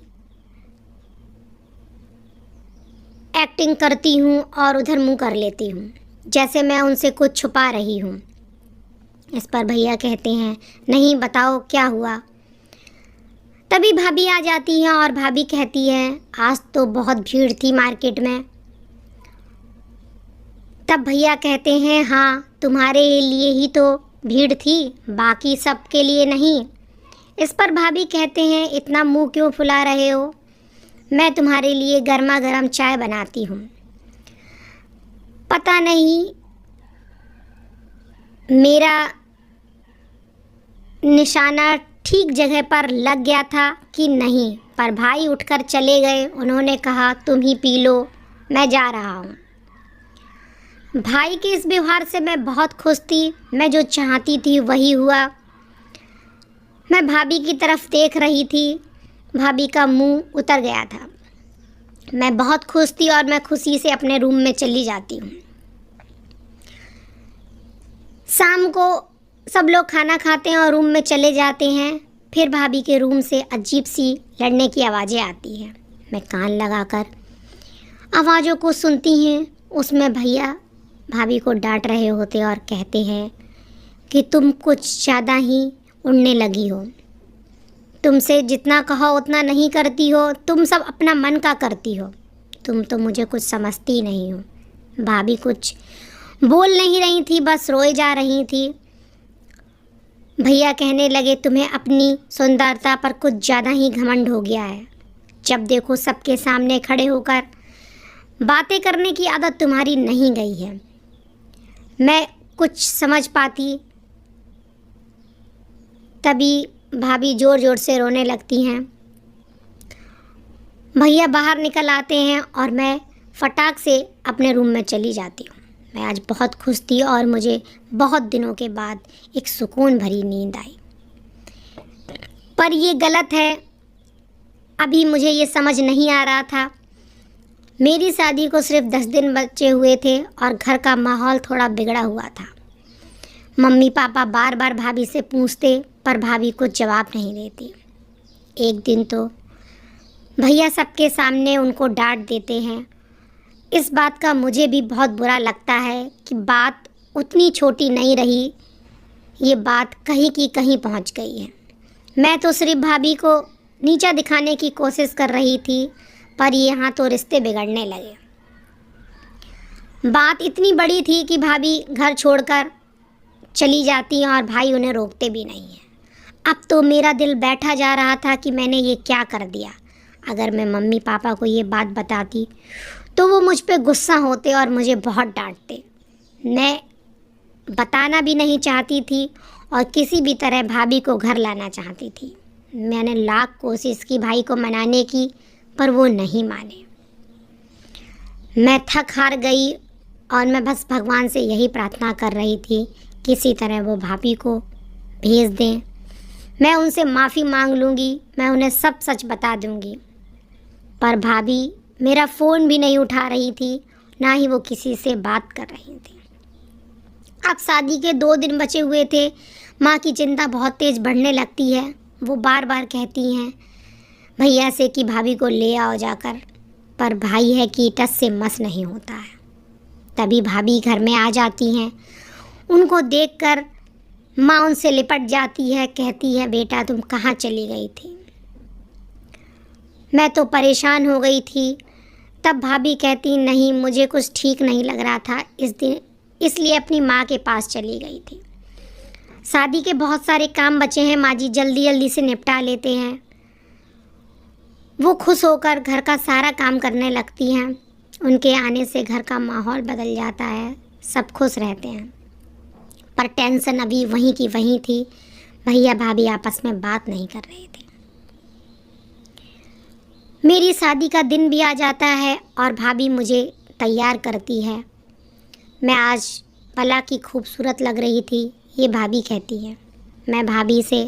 एक्टिंग करती हूँ और उधर मुंह कर लेती हूँ, जैसे मैं उनसे कुछ छुपा रही हूँ। इस पर भैया कहते हैं नहीं बताओ क्या हुआ। तभी भाभी आ जाती हैं और भाभी कहती है आज तो बहुत भीड़ थी मार्केट में। तब भैया कहते हैं हाँ तुम्हारे लिए ही तो भीड़ थी, बाकी सब के लिए नहीं। इस पर भाभी कहते हैं इतना मुंह क्यों फुला रहे हो, मैं तुम्हारे लिए गर्मा गर्म चाय बनाती हूँ। पता नहीं मेरा निशाना ठीक जगह पर लग गया था कि नहीं, पर भाई उठकर चले गए। उन्होंने कहा तुम ही पी लो, मैं जा रहा हूँ। भाई के इस व्यवहार से मैं बहुत खुश थी। मैं जो चाहती थी वही हुआ। मैं भाभी की तरफ देख रही थी, भाभी का मुंह उतर गया था। मैं बहुत खुश थी और मैं खुशी से अपने रूम में चली जाती हूँ। शाम को सब लोग खाना खाते हैं और रूम में चले जाते हैं। फिर भाभी के रूम से अजीब सी लड़ने की आवाज़ें आती हैं। मैं कान लगाकर आवाज़ों को सुनती हैं। उसमें भैया भाभी को डांट रहे होते और कहते हैं कि तुम कुछ ज़्यादा ही उड़ने लगी हो, तुमसे जितना कहो उतना नहीं करती हो, तुम सब अपना मन का करती हो, तुम तो मुझे कुछ समझती ही नहीं हो। भाभी कुछ बोल नहीं रही थी, बस रोए जा रही थी। भैया कहने लगे तुम्हें अपनी सुंदरता पर कुछ ज़्यादा ही घमंड हो गया है। जब देखो सबके सामने खड़े होकर बातें करने की आदत तुम्हारी नहीं गई है। मैं कुछ समझ पाती, तभी भाभी ज़ोर ज़ोर से रोने लगती हैं। भैया बाहर निकल आते हैं और मैं फटाक से अपने रूम में चली जाती हूँ। मैं आज बहुत खुश थी और मुझे बहुत दिनों के बाद एक सुकून भरी नींद आई। पर ये गलत है, अभी मुझे ये समझ नहीं आ रहा था। मेरी शादी को सिर्फ 10 दिन बचे हुए थे और घर का माहौल थोड़ा बिगड़ा हुआ था। मम्मी पापा बार बार भाभी से पूछते, पर भाभी कुछ जवाब नहीं देती। एक दिन तो भैया सबके सामने उनको डांट देते हैं। इस बात का मुझे भी बहुत बुरा लगता है कि बात उतनी छोटी नहीं रही, ये बात कहीं की कहीं पहुंच गई है। मैं तो सिर्फ भाभी को नीचा दिखाने की कोशिश कर रही थी, पर यहाँ तो रिश्ते बिगड़ने लगे। बात इतनी बड़ी थी कि भाभी घर छोड़कर चली जाती हैं और भाई उन्हें रोकते भी नहीं हैं। अब तो मेरा दिल बैठा जा रहा था कि मैंने ये क्या कर दिया। अगर मैं मम्मी पापा को ये बात बताती तो वो मुझ पे गुस्सा होते और मुझे बहुत डांटते। मैं बताना भी नहीं चाहती थी और किसी भी तरह भाभी को घर लाना चाहती थी। मैंने लाख कोशिश की भाई को मनाने की, पर वो नहीं माने। मैं थक हार गई और मैं बस भगवान से यही प्रार्थना कर रही थी, किसी तरह वो भाभी को भेज दें। मैं उनसे माफ़ी मांग लूँगी, मैं उन्हें सब सच बता दूँगी। पर भाभी मेरा फ़ोन भी नहीं उठा रही थी, ना ही वो किसी से बात कर रही थी। अब शादी के 2 दिन बचे हुए थे। माँ की चिंता बहुत तेज़ बढ़ने लगती है। वो बार बार कहती हैं भैया से कि भाभी को ले आओ जाकर, पर भाई है कि टस से मस नहीं होता है। तभी भाभी घर में आ जाती हैं। उनको देखकर माँ उनसे लिपट जाती है, कहती है बेटा तुम कहाँ चली गई थी। मैं तो परेशान हो गई थी। तब भाभी कहती नहीं, मुझे कुछ ठीक नहीं लग रहा था इस दिन, इसलिए अपनी माँ के पास चली गई थी। शादी के बहुत सारे काम बचे हैं, माँ जी जल्दी जल्दी से निपटा लेते हैं। वो खुश होकर घर का सारा काम करने लगती हैं। उनके आने से घर का माहौल बदल जाता है, सब खुश रहते हैं। पर टेंशन अभी वहीं की वहीं थी। भैया भाभी आपस में बात नहीं कर रहे थे। मेरी शादी का दिन भी आ जाता है और भाभी मुझे तैयार करती है। मैं आज पला की खूबसूरत लग रही थी, ये भाभी कहती है। मैं भाभी से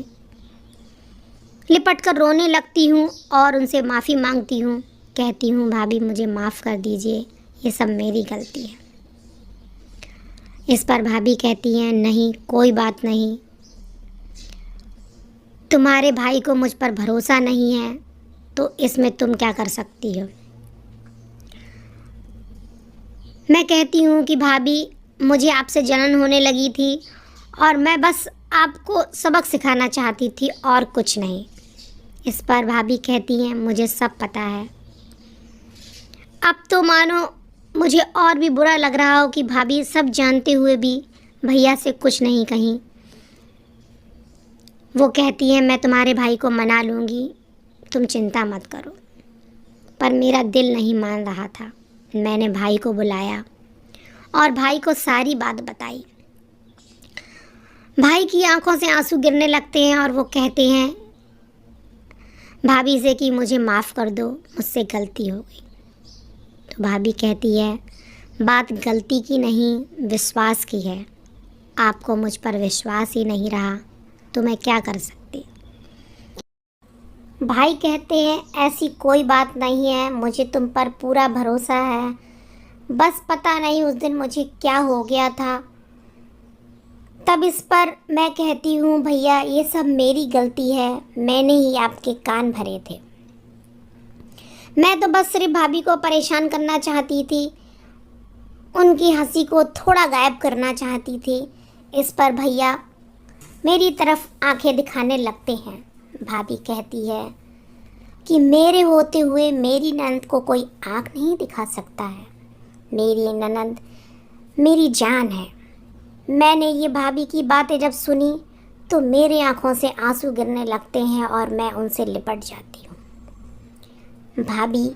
लिपट कर रोने लगती हूँ और उनसे माफ़ी मांगती हूँ। कहती हूँ भाभी मुझे माफ़ कर दीजिए, ये सब मेरी गलती है। इस पर भाभी कहती हैं नहीं कोई बात नहीं, तुम्हारे भाई को मुझ पर भरोसा नहीं है तो इसमें तुम क्या कर सकती हो। मैं कहती हूँ कि भाभी मुझे आपसे जलन होने लगी थी और मैं बस आपको सबक सिखाना चाहती थी और कुछ नहीं। इस पर भाभी कहती हैं मुझे सब पता है। अब तो मानो मुझे और भी बुरा लग रहा हो कि भाभी सब जानते हुए भी भैया से कुछ नहीं कहीं। वो कहती हैं मैं तुम्हारे भाई को मना लूँगी, तुम चिंता मत करो। पर मेरा दिल नहीं मान रहा था। मैंने भाई को बुलाया और भाई को सारी बात बताई। भाई की आंखों से आंसू गिरने लगते हैं और वो कहते हैं भाभी से कि मुझे माफ़ कर दो, मुझसे गलती हो गई। तो भाभी कहती है बात गलती की नहीं, विश्वास की है। आपको मुझ पर विश्वास ही नहीं रहा तो मैं क्या कर सकती। भाई कहते हैं ऐसी कोई बात नहीं है, मुझे तुम पर पूरा भरोसा है। बस पता नहीं उस दिन मुझे क्या हो गया था। तब इस पर मैं कहती हूँ भैया ये सब मेरी गलती है, मैंने ही आपके कान भरे थे। मैं तो बस सिर्फ भाभी को परेशान करना चाहती थी, उनकी हंसी को थोड़ा गायब करना चाहती थी। इस पर भैया मेरी तरफ आंखें दिखाने लगते हैं। भाभी कहती है कि मेरे होते हुए मेरी ननद को कोई आँख नहीं दिखा सकता है। मेरी ननद मेरी जान है। मैंने ये भाभी की बातें जब सुनी तो मेरे आँखों से आंसू गिरने लगते हैं और मैं उनसे लिपट जाती हूँ। भाभी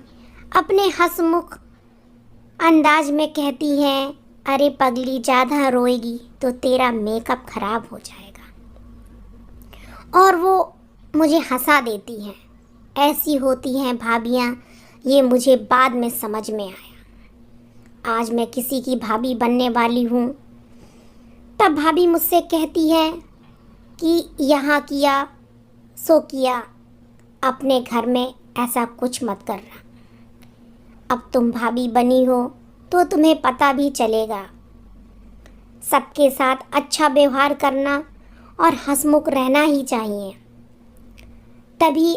अपने हंसमुख अंदाज में कहती हैं अरे पगली ज़्यादा रोएगी तो तेरा मेकअप खराब हो जाएगा। और वो मुझे हंसा देती हैं। ऐसी होती हैं भाभियाँ, ये मुझे बाद में समझ में आया। आज मैं किसी की भाभी बनने वाली हूँ। तब भाभी मुझसे कहती है कि यहाँ किया सो किया, अपने घर में ऐसा कुछ मत करना। अब तुम भाभी बनी हो तो तुम्हें पता भी चलेगा। सबके साथ अच्छा व्यवहार करना और हंसमुख रहना ही चाहिए, तभी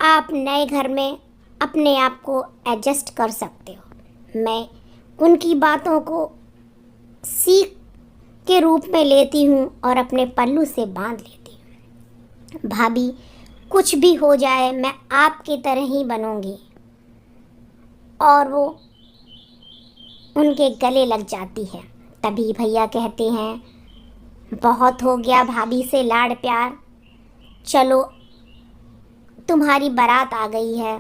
आप नए घर में अपने आप को एडजस्ट कर सकते हो। मैं उनकी बातों को सीख के रूप में लेती हूँ और अपने पल्लू से बांध लेती हूँ। भाभी कुछ भी हो जाए मैं आपकी तरह ही बनूँगी। और वो उनके गले लग जाती है। तभी भैया कहते हैं बहुत हो गया भाभी से लाड़ प्यार, चलो तुम्हारी बारात आ गई है,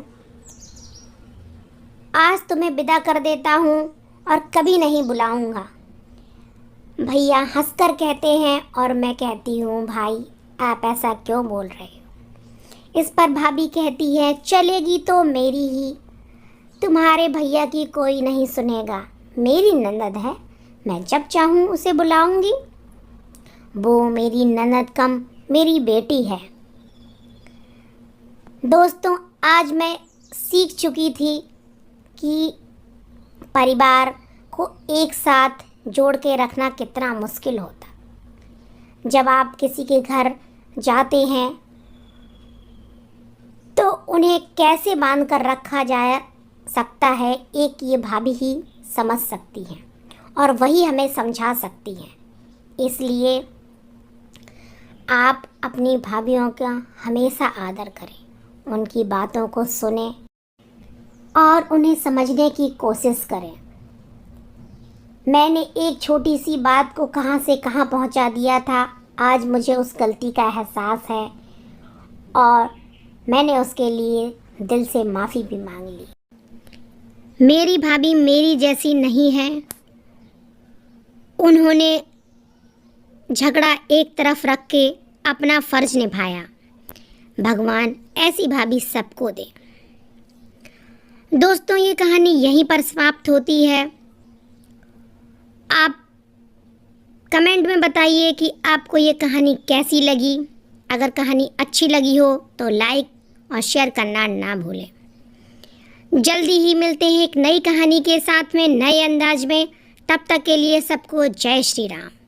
आज तुम्हें विदा कर देता हूँ और कभी नहीं बुलाऊँगा। भैया हंसकर कहते हैं और मैं कहती हूँ भाई आप ऐसा क्यों बोल रहे हो। इस पर भाभी कहती है चलेगी तो मेरी ही, तुम्हारे भैया की कोई नहीं सुनेगा, मेरी ननद है, मैं जब चाहूँ उसे बुलाऊंगी, वो मेरी ननद कम मेरी बेटी है। दोस्तों आज मैं सीख चुकी थी कि परिवार को एक साथ जोड़ के रखना कितना मुश्किल होता। जब आप किसी के घर जाते हैं तो उन्हें कैसे बांध कर रखा जा सकता है, एक ये भाभी ही समझ सकती हैं और वही हमें समझा सकती हैं। इसलिए आप अपनी भाभीयों का हमेशा आदर करें, उनकी बातों को सुने और उन्हें समझने की कोशिश करें। मैंने एक छोटी सी बात को कहां से कहां पहुंचा दिया था, आज मुझे उस गलती का एहसास है और मैंने उसके लिए दिल से माफ़ी भी मांग ली। मेरी भाभी मेरी जैसी नहीं है, उन्होंने झगड़ा एक तरफ रख के अपना फ़र्ज निभाया। भगवान ऐसी भाभी सबको दे। दोस्तों ये कहानी यहीं पर समाप्त होती है। आप कमेंट में बताइए कि आपको ये कहानी कैसी लगी। अगर कहानी अच्छी लगी हो तो लाइक और शेयर करना ना भूलें। जल्दी ही मिलते हैं एक नई कहानी के साथ में, नए अंदाज में। तब तक के लिए सबको जय श्री राम।